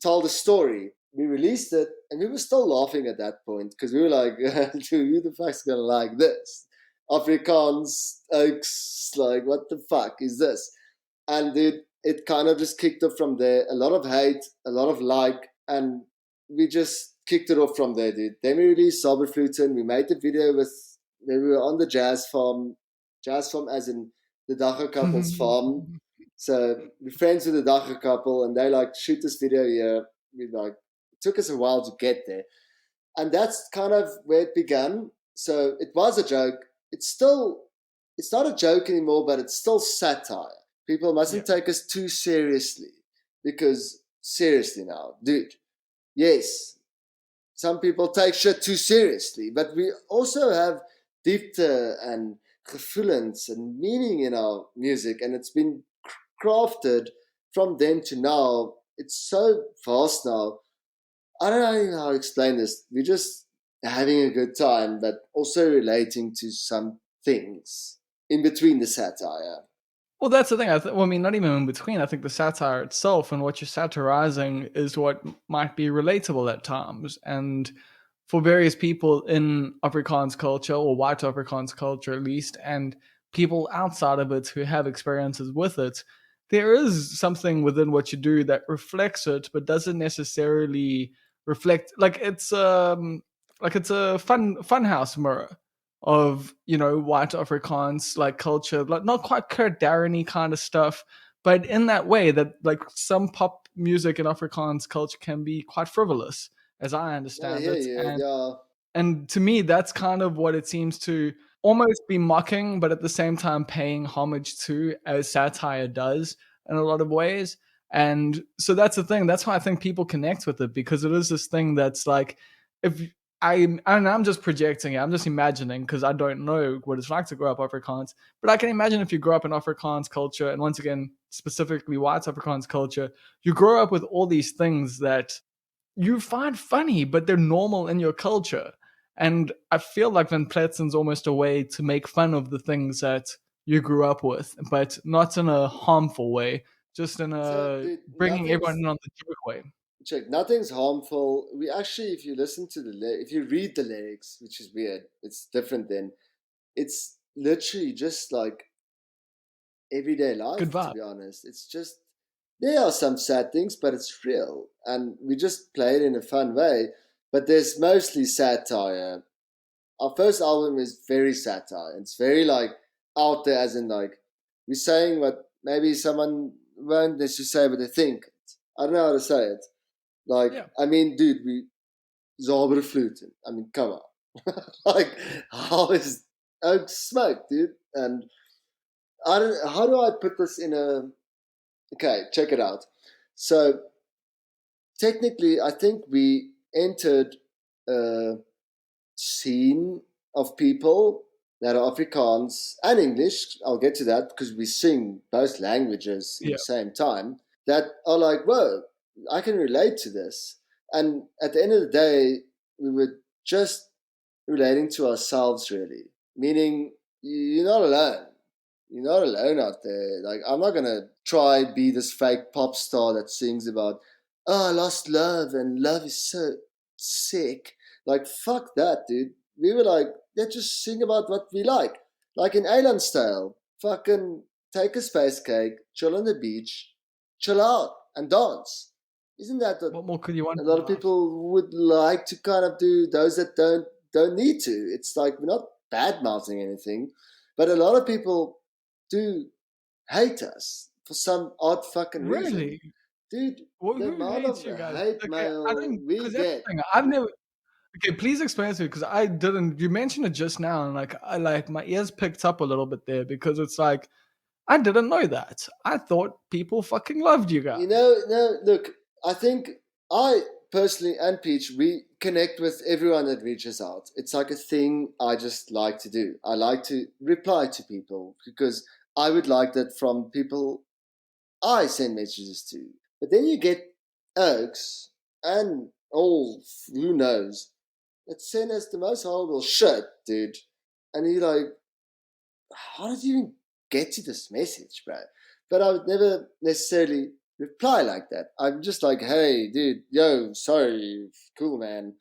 told a story. We released it and we were still laughing at that point because we were like, dude, who the fuck's gonna like this? Afrikaans, oaks, like what the fuck is this? And dude, it kind of just kicked off from there. A lot of hate, a lot of like, and we just kicked it off from there, dude. Then we released Zauberfluten. We made the video where we were on the jazz farm as in the Dacher couple's farm. So we're friends with the Dacher couple, and they like shoot this video here. We like it took us a while to get there, and that's kind of where it began. So it was a joke. It's not a joke anymore, but it's still satire. People mustn't take us too seriously because seriously now, dude. Yes, some people take shit too seriously, but we also have diepte and gevoelens and meaning in our music, and it's been crafted from then to now. It's so vast now. I don't know how to explain this. We're just having a good time, but also relating to some things in between the satire. Well, that's the thing. I mean, not even in between. I think the satire itself and what you're satirizing is what might be relatable at times. And for various people in Afrikaans culture, or white Afrikaans culture at least, and people outside of it who have experiences with it, there is something within what you do that reflects it, but doesn't necessarily reflect like it's a funhouse mirror of white Afrikaans like culture, like not quite Kurt Darren-y kind of stuff, but in that way that like some pop music in Afrikaans culture can be quite frivolous, as I understand hear it. you. Yeah. And to me, that's kind of what it seems to almost be mocking, but at the same time paying homage to, as satire does in a lot of ways. And so that's the thing. That's why I think people connect with it, because it is this thing that's like, if I'm just projecting it, I'm just imagining because I don't know what it's like to grow up Afrikaans. But I can imagine if you grow up in Afrikaans culture, and once again, specifically white Afrikaans culture, you grow up with all these things that you find funny, but they're normal in your culture. And I feel like Van Pletzen's almost a way to make fun of the things that you grew up with, but not in a harmful way, just in So, a dude, bringing everyone in on the joke way. nothing's harmful. We actually, if you listen to if you read the lyrics, which is weird, it's different then. It's literally just like everyday Good life, to vibe. be honest. It's just, there are some sad things, but it's real. And we just play it in a fun way. But there's mostly satire. Our first album is very satire. It's very like out there, as in like we're saying what maybe someone won't necessarily say, but they think. I don't know how to say it. Like, Yeah. I mean, dude, we Zabere fluten. I mean, come on. Like, how is Oak smoke, dude? And I don't. How do I put this in a? Okay, check it out. So technically, I think we entered a scene of people that are Afrikaans and English. I'll get to that because we sing both languages in Yeah. the same time. That are like, whoa, I can relate to this. And at the end of the day, we were just relating to ourselves, really. meaning you're not alone. You're not alone out there. Like, I'm not gonna try be this fake pop star that sings about, oh, I lost love and love is so sick. Like, fuck that, dude. We were like, let's just sing about what we like. Like in Alien style, fucking take a space cake, chill on the beach, chill out and dance. Isn't that what What more could you want a from lot of life? people would like to kind of do? Those that don't need to. It's like we're not bad mouthing anything, but a lot of people do hate us for some odd fucking reason. Really? Dude, Well, the who amount hates of you guys? hate Okay, I mail don't, we because that's get. the thing. I've never. Okay, please explain to me because I didn't. You mentioned it just now, and like I like my ears picked up a little bit there because it's like I didn't know that. I thought people fucking loved you You guys. know, no, look, I think I personally and Peach, we connect with everyone that reaches out. It's like a thing I just like to do. I like to reply to people because I would like that from people I send messages to. But then you get oaks and all who knows that send us the most horrible shit, dude. And you're like, how did you even get to this message, bro? But I would never necessarily reply like that. I'm just like, hey, dude, yo, sorry, cool, man.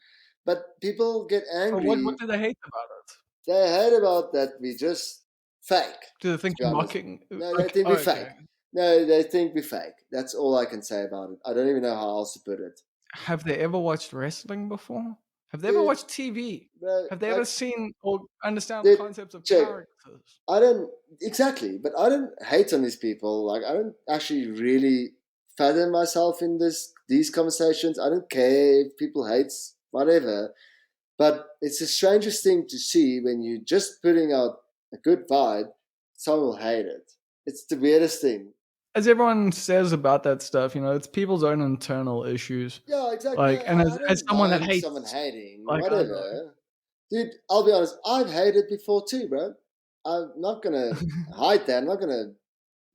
But people get But what angry. do they hate about it? They hate about that we just fake, Do they to think be you're honest. mocking? No, they Okay, think we fake. okay. No, they think we fake. That's all I can say about it. I don't even know how else to put it. Have they ever watched wrestling before? Have they ever Dude, watched TV? bro, Have they ever like, seen or understand dude, concepts of check. characters? I don't exactly, but I don't hate on these people. Like I don't actually really fathom myself in these conversations. I don't care if people hate whatever. But it's the strangest thing to see when you just putting out a good vibe, someone will hate it. It's the weirdest thing. As everyone says about that stuff, it's people's own internal issues. Yeah, exactly. Like, and I as don't someone that mind someone hates, hating, like I whatever. Dude, I'll be honest, I've hated before too, bro. I'm not gonna know. hide that. I'm not gonna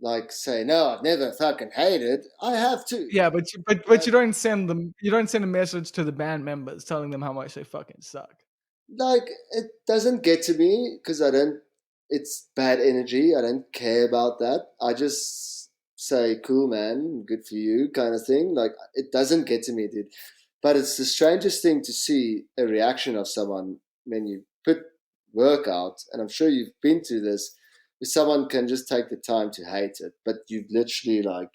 like say no, I've never fucking hated. I have too. Yeah, but Like, you don't send a message to the band members telling them how much they fucking suck. like it doesn't get to me because I don't. It's bad energy. I don't care about that. I just say, "Cool, man, good for you," kind of thing. Like it doesn't get to me, dude. But it's the strangest thing to see a reaction of someone when you put work out, and I'm sure you've been through this. Where someone can just take the time to hate it, but you've literally like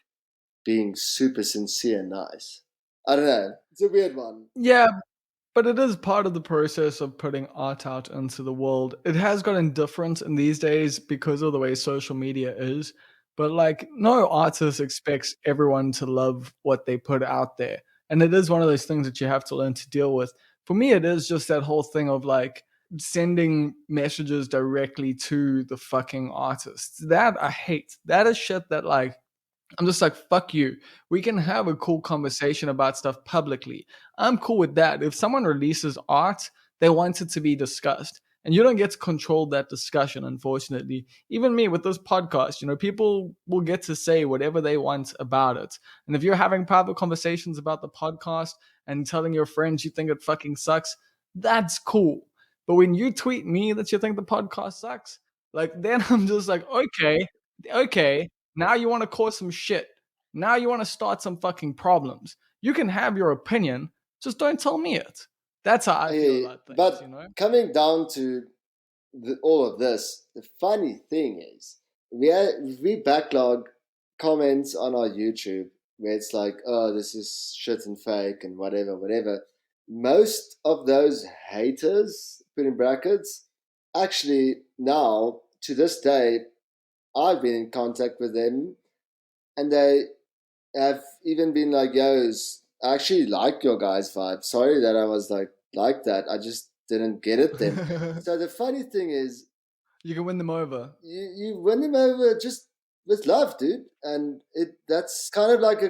being super sincere and nice. I don't know. It's a weird one. Yeah, but it is part of the process of putting art out into the world. It has gotten different in these days because of the way social media is. But like no artist expects everyone to love what they put out there. And it is one of those things that you have to learn to deal with. For me, it is just that whole thing of like sending messages directly to the fucking artists. That I hate. That is shit that like I'm just like, fuck you. We can have a cool conversation about stuff publicly. I'm cool with that. If someone releases art, they want it to be discussed. And you don't get to control that discussion, unfortunately. Even me with this podcast, people will get to say whatever they want about it. And if you're having private conversations about the podcast and telling your friends you think it fucking sucks, that's cool. But when you tweet me that you think the podcast sucks, like then I'm just like, okay, now you want to cause some shit. Now you want to start some fucking problems. You can have your opinion, just don't tell me it. That's how I feel about things, you But know? coming down to all of this, the funny thing is, we backlog comments on our YouTube where it's like, oh, this is shit and fake and whatever, whatever. Most of those haters, put in brackets, actually now to this day, I've been in contact with them, and they have even been like, "Yo, I actually like your guys' vibe. Sorry that I was like that. I just didn't get it then." So the funny thing is, You can win them over. you win them over just with love, dude, and that's kind of like a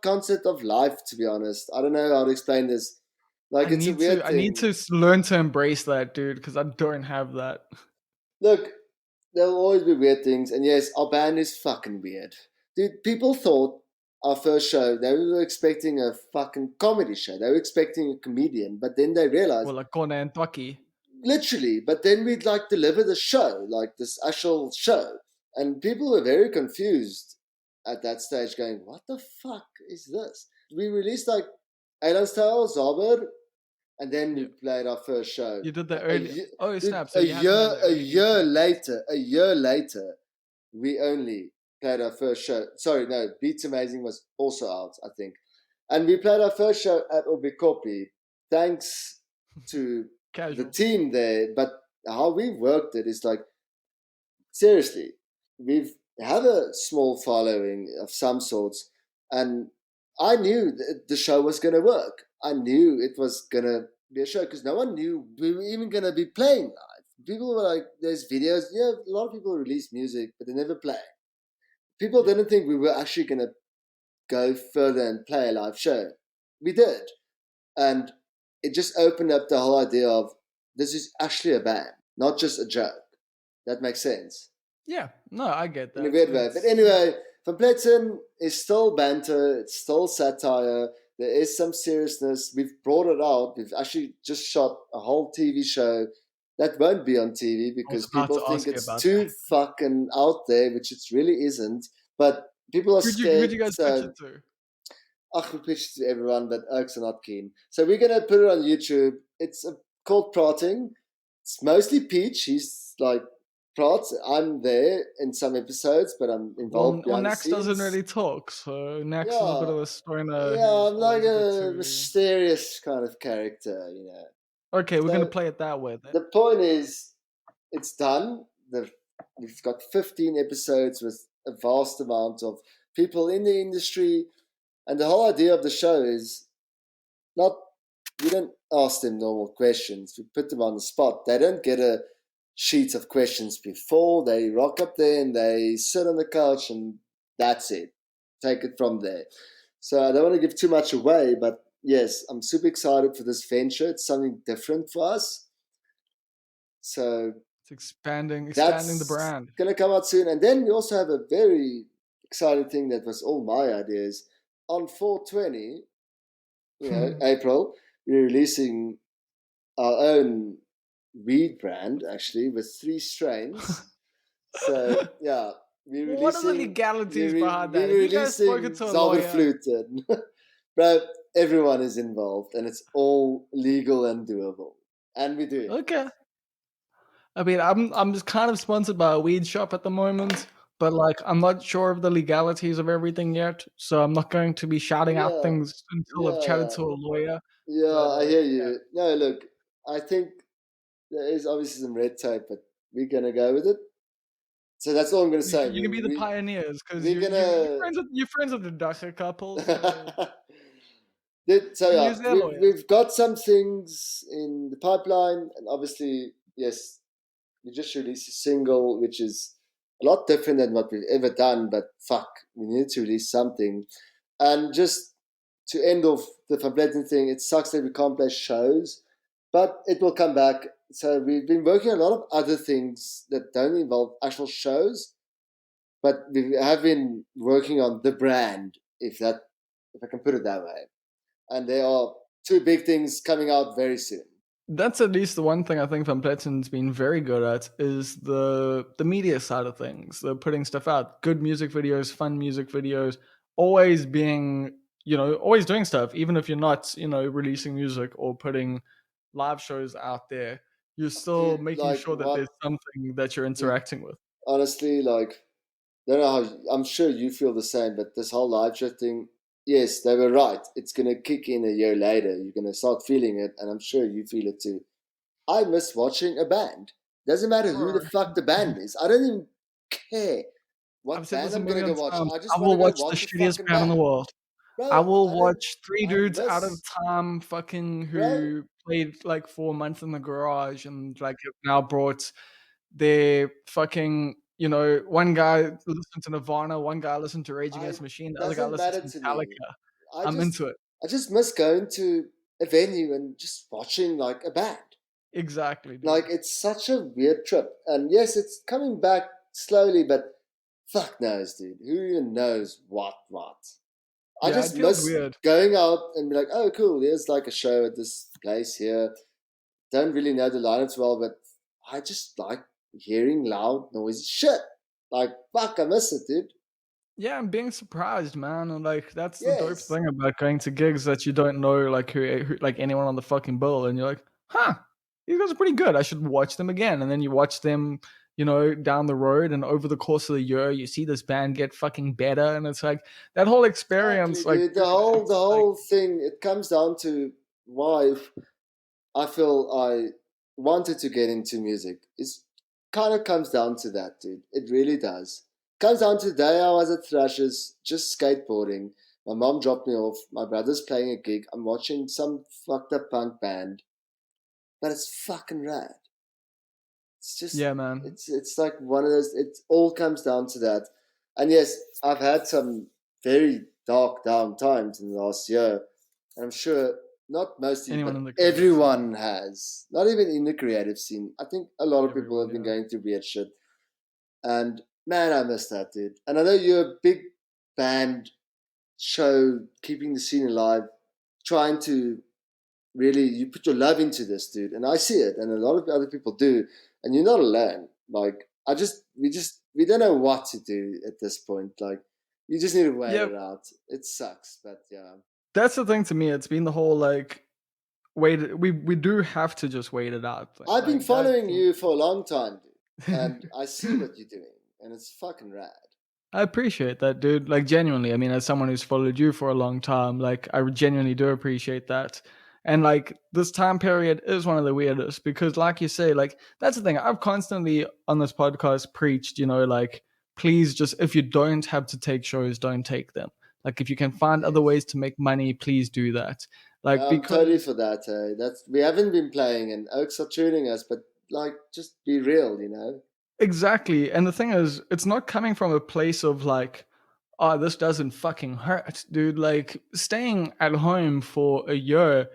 concept of life. To be honest, I don't know how to explain this. I Like it's a need to weird I need thing. to learn to embrace that, dude, because I don't have that. Look, there'll always be weird things, and yes, our band is fucking weird. Dude, people thought our first show, they were expecting a fucking comedy show. They were expecting a comedian, but then they realized, Well, like Kona and Twaki. literally. But then we'd like deliver the show, like this actual show, and people were very confused at that stage, going, "What the fuck is this?" We released like Eilandstyle, Zabur, and then we Yeah. played our first show. You did the A early. year, Oh dude, snap! So you haven't done the a early year shows. later, we only played our first show. Sorry, no, Beats Amazing was also out, I think. And we played our first show at Obikopi, thanks to the Casual. team there. But how we worked it is like, seriously, we've have a small following of some sorts, and I knew the show was going to work. I knew it was going to be a show because no one knew we were even going to be playing live. People were like, "There's videos." Yeah, a lot of people release music, but they never play. People Yeah. didn't think we were actually going to go further and play a live show. We did, and it just opened up the whole idea of this is actually a band, not just a joke. That makes sense. Yeah. No, I get In a that. weird way. But It's anyway, Van Pletzen is still banter, it's still satire. There is some seriousness. We've brought it out. We've actually just shot a whole TV show that won't be on TV I was because about people to think ask you it's about too that. fucking out there, which it really isn't. But people are Who'd scared. you guys pitch So, it to? we pitched it to everyone, but Oaks are not keen. So we're going to put it on YouTube. It's called Prating. It's mostly Peach. He's like Prats. I'm there in some episodes, but I'm involved Well, behind the Nax doesn't scenes. really talk, so Nax is a bit Yeah, of a stoner yeah, who's I'm like always a bit a too. mysterious kind of character, you know. Okay, we're gonna So play it that way then. the point is, it's done. We've got 15 episodes with a vast amount of people in the industry, and the whole idea of the show is not, we don't ask them normal questions. We put them on the spot. They don't get a sheet of questions before. They rock up there and they sit on the couch and that's it. Take it from there. So I don't want to give too much away, but yes, I'm super excited for this venture. It's something different for us. So It's expanding the that's brand. going to come out soon. And then we also have a very exciting thing that was all my ideas. On 420, April, we're releasing our own weed brand actually with 3 strains. So yeah, What are the legalities behind we that? were Have you guys spoken releasing to a lawyer? Zauberfluten. Bro, everyone is involved and it's all legal and doable. And we do it. Okay. I mean, I'm just kind of sponsored by a weed shop at the moment, but like I'm not sure of the legalities of everything yet, so I'm not going to be shouting out Yeah, things until I've chatted yeah, to a lawyer. yeah, But I hear yeah, you. No, look, I think there is obviously some red tape, but we're gonna go with it. So that's all I'm gonna say. you can be the pioneers because We're gonna you're friends with the Dutcher couple, so So you can yeah, use their lawyers. we've got some things in the pipeline, and obviously, yes, we just released a single, which is a lot different than what we've ever done. But fuck, we need to release something. And just to end off the Fableton thing, it sucks that we can't play shows, but it will come back. So we've been working on a lot of other things that don't involve actual shows, but we have been working on the brand, if I can put it that way. And there are 2 big things coming out very soon. That's at least the one thing I think Van Pletten's been very good at is the media side of things, the putting stuff out, good music videos, fun music videos, always being, always doing stuff, even if you're not, releasing music or putting live shows out there, you're still Dude, making like sure that what? there's something that you're Dude, interacting with. honestly, like, don't know how. I'm sure you feel the same, but this whole live show thing, yes, they were right. It's gonna kick in a year later. You're gonna start feeling it, and I'm sure you feel it too. I miss watching a band. Doesn't matter who the Bro, fuck the band is. I don't even care I've what said band this a I'm gonna go million watch. times. I I just want will to go watch the watch a shittiest fucking band in the band, world. I bro. will watch three I dudes out of miss, time fucking bro. who played like 4 months in the garage and like have now brought their fucking, one guy listened to Nirvana, one guy listened to Rage I Against the Machine, the other guy doesn't listened matter to to me. Metallica. I I'm just into it. I just miss going to a venue and just watching like a band. Exactly, Like dude. it's such a weird trip. And yes, it's coming back slowly, but fuck knows, dude. Who even knows what? I Yeah, it just feels miss weird. going out and be like, oh cool, here's like a show at this place here. don't really know the lineups well, but I just like hearing loud, noisy shit. Like, fuck, I miss it, dude. Yeah, I'm being surprised, man, and, like, that's the dope Yes. thing about going to gigs that you don't know, like, who like, anyone on the fucking bill, and you're like, "Huh, these guys are pretty good, I should watch them again," and then you watch them, down the road, and over the course of the year, you see this band get fucking better, and it's like, that whole Exactly, experience, like, dude. The dude, whole the it's like whole thing, it comes down to why I feel I wanted to get into music. It's kind of comes down to that, dude. It really does. Comes down to the day I was at Thrashers, just skateboarding. My mom dropped me off. My brother's playing a gig. I'm watching some fucked up punk band, but it's fucking rad. It's just yeah, man. it's like one of those. It all comes down to that. And yes, I've had some very dark down times in the last year. And I'm sure not mostly, Anyone in but the creative everyone scene, has. Not even in the creative scene. I think a lot of people everyone, have been yeah. going through weird shit. And man, I miss that, dude. And I know you're a big band show, keeping the scene alive, trying to really, you put your love into this, dude. And I see it, and a lot of other people do. And you're not alone. Like, we don't know what to do at this point. Like, you just need to wait Yeah, it out. It sucks, but yeah. that's the thing to me, it's been the whole, like, we do have to just wait it out thing, I've been like, that following you for a long time, dude, and I see I what you're doing, and it's fucking rad. appreciate that, dude. Like, genuinely. I mean, as someone who's followed you for a long time, like, I genuinely do appreciate that. And like, this time period is one of the weirdest because, like you say, like, that's the thing. I've constantly on this podcast preached, like, please just, if you don't have to take shows, don't take them. Like, if you can find other Yes. ways to make money, please do that. Like, I'm totally because for that. That's we haven't been playing, and Oaks are tuning us, but like, just be real, you know. exactly. And the thing is, it's not coming from a place of like, oh, this doesn't fucking hurt, dude. Like, staying at home for a year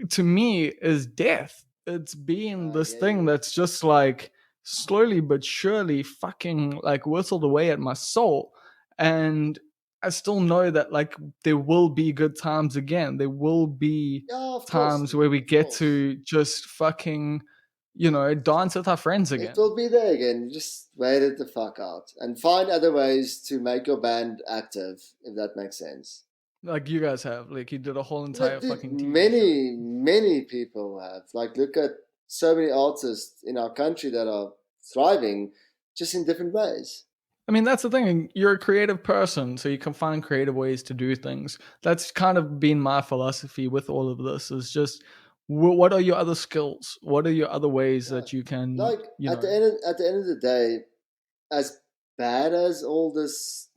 to me is death. It's being I this hear thing you. that's just like slowly but surely fucking like whistled away at my soul. And I still know that like there will be good times again. There will be Yeah, of course, times dude. where we Of get course. to just fucking, dance with our friends It again. will be there again. Just wait it the fuck out and find other ways to make your band active, if that makes sense. Like you guys have. Like you did a whole entire But dude, fucking TV show. many people have. Like, look at so many artists in our country that are thriving, just in different ways. I mean, that's the thing. You're a creative person, so you can find creative ways to do things. That's kind of been my philosophy with all of this. Is just what are your other skills? What are your other ways Yeah. that you can, Like, at the end of the day, as bad as all this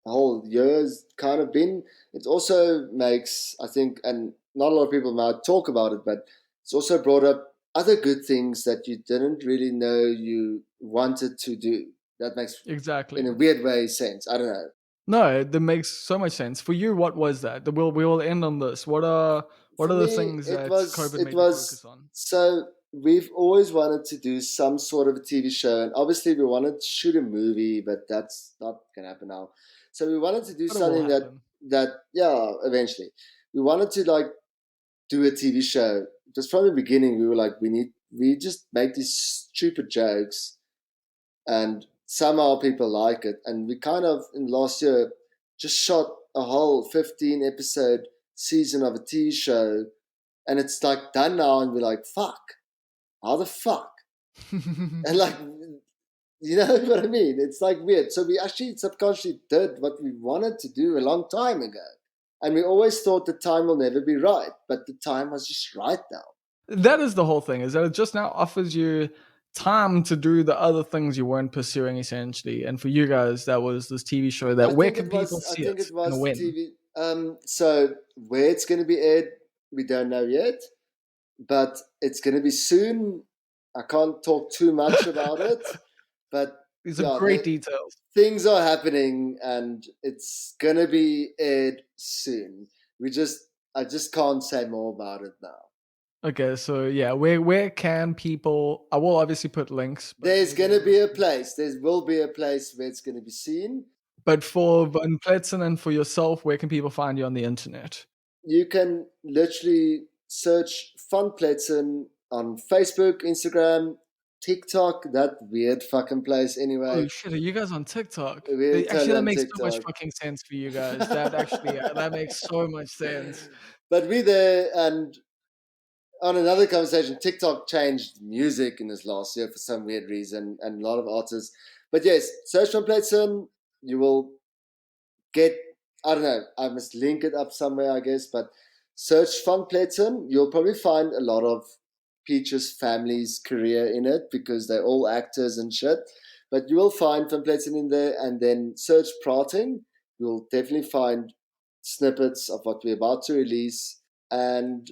whole year's kind of been, it also makes, I think, and not a lot of people might talk about it, but it's also brought up other good things that you didn't really know you wanted to do. That makes, in exactly? a weird way, sense. I don't know. No, that makes so much sense. For you, what was that? We will end on this. What For are the me, things that COVID it made you focus was on? so we've always wanted to do some sort of a TV show, and obviously we wanted to shoot a movie, but that's not gonna happen now. So we wanted to do But it will something happen. that yeah, eventually we wanted to like do a TV show. Just from the beginning, we were like, we just make these stupid jokes, and somehow people like it. And we kind of in last year just shot a whole 15 episode season of a TV show, and it's like done now, and we're like, fuck, how the fuck? And like, you know what I mean? It's like weird. So we actually subconsciously did what we wanted to do a long time ago. And we always thought the time will never be right, but the time was just right now. That is the whole thing, is that it just now offers you time to do the other things you weren't pursuing essentially. And for you guys, that was this TV show that where can people I see think it it and was the when? TV. So where it's going to be aired, we don't know yet, but it's going to be soon. I can't talk too much about it, but These are yeah, great details. things are happening, and it's going to be aired soon. I just can't say more about it now. Okay, so yeah, where can people I will obviously put links, but There's maybe going in to the be a description. place. There will be a place where it's going to be seen. But for Van Pletzen and for yourself, where can people find you on the internet? You can literally search Fun Pletzen on Facebook, Instagram, TikTok, that weird fucking place Oh anyway. shit, are you guys on TikTok? We're Actually, totally that on makes so much TikTok. fucking sense for you guys. That actually, that makes so much sense. But we there, and on another conversation, TikTok changed music in this last year for some weird reason, and a lot of artists. But yes, search for Pletzen. You will get, I don't know, I must link it up somewhere, I guess, but search Van Pletzen. You'll probably find a lot of Peach's family's career in it because they're all actors and shit. But you will find Van Pletzen in there, and then search Prating. You'll definitely find snippets of what we're about to release. And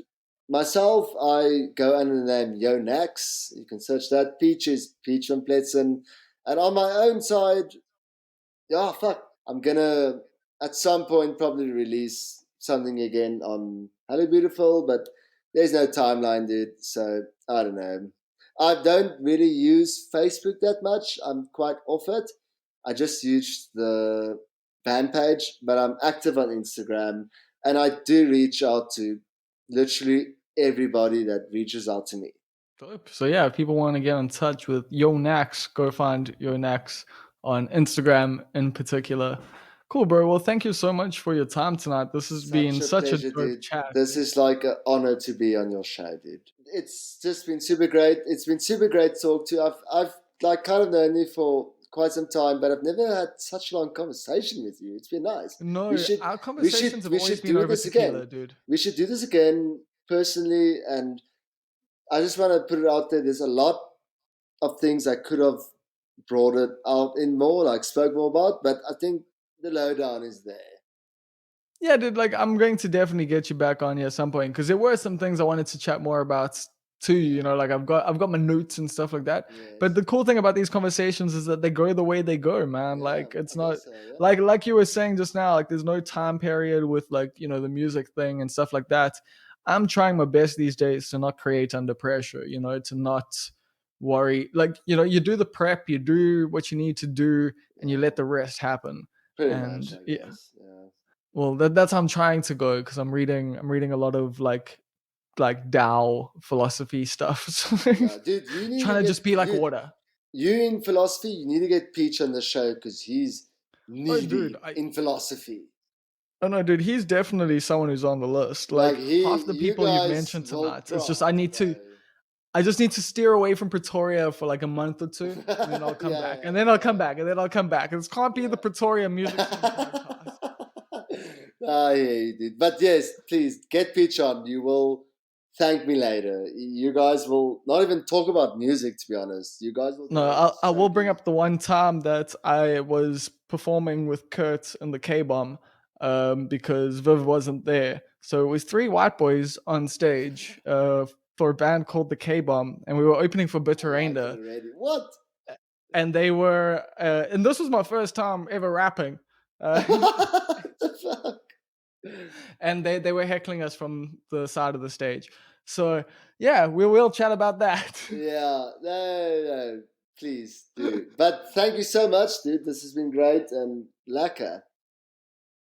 myself, I go under the name Yonax. You can search that. Peach is Peach Van Pletzen. And on my own side, yeah, fuck. I'm gonna at some point probably release something again on Hello Beautiful, but there's no timeline, dude. So I don't know. I don't really use Facebook that much. I'm quite off it. I just use the fan page, but I'm active on Instagram, and I do reach out to literally everybody that reaches out to me. Dope. So yeah, if people want to get in touch with Yo Nax, go find Yo Nax on Instagram in particular. Cool, bro. Well, thank you so much for your time tonight. This has been Such a such a pleasure, dope dude. chat. This is like an honor to be on your show, dude. It's just been super great. It's been super great to talk to. I've like kind of known you for quite some time, but I've never had such a long conversation with you. It's been nice. We No, should our we conversations should have we always should been do over this again. tequila, dude. We should do this again personally, and I just want to put it out there. There's a lot of things I could have brought it out in more, like spoke more about, but I think the lowdown is there. Yeah, dude, like I'm going to definitely get you back on here at some point because there were some things I wanted to chat more about too. You know, like I've got my notes and stuff like that. But Yes. the cool thing about these conversations is that they go the way they go, man. Yeah, Like it's I not guess so. Yeah. like you were saying just now, like there's no time period with like, you know, the music thing and stuff like that. I'm trying my best these days to not create under pressure, you know, to not worry. Like, you know, you do the prep, you do what you need to do, and you let Yeah. the rest happen. Pretty much, And I yeah, guess. Yeah. well, that's how I'm trying to go because I'm reading a lot of like Tao philosophy stuff. So Yeah, dude, you need to trying to just get be like dude. water. You in philosophy, you need to get Peach on the show because he's Oh, knee dude, deep in philosophy. oh no, dude, he's definitely someone who's on the list. Like Like half the you people you've guys mentioned will tonight, it's just cry, bro. I just need to steer away from Pretoria for like a month or two, and then I'll come back, and then I'll come back, and then I'll come back. It can't be yeah. the Pretoria music scene podcast. I hear you, dude. But yes, please get Peach on. You will thank me later. You guys will not even talk about music, to be honest. You guys will No, go I will straight bring in. up the one time that I was performing with Kurt in the K Bomb because Viv wasn't there. So it was three white boys on stage for a band called the K Bomb, and we were opening for I like it Bitterenda. already. What? And they were, and this was my first time ever rapping. Uh, What the fuck? and they were heckling us from the side of the stage. So yeah, we will chat about that. Yeah, no, please do. But thank you so much, dude. This has been great and lacquer.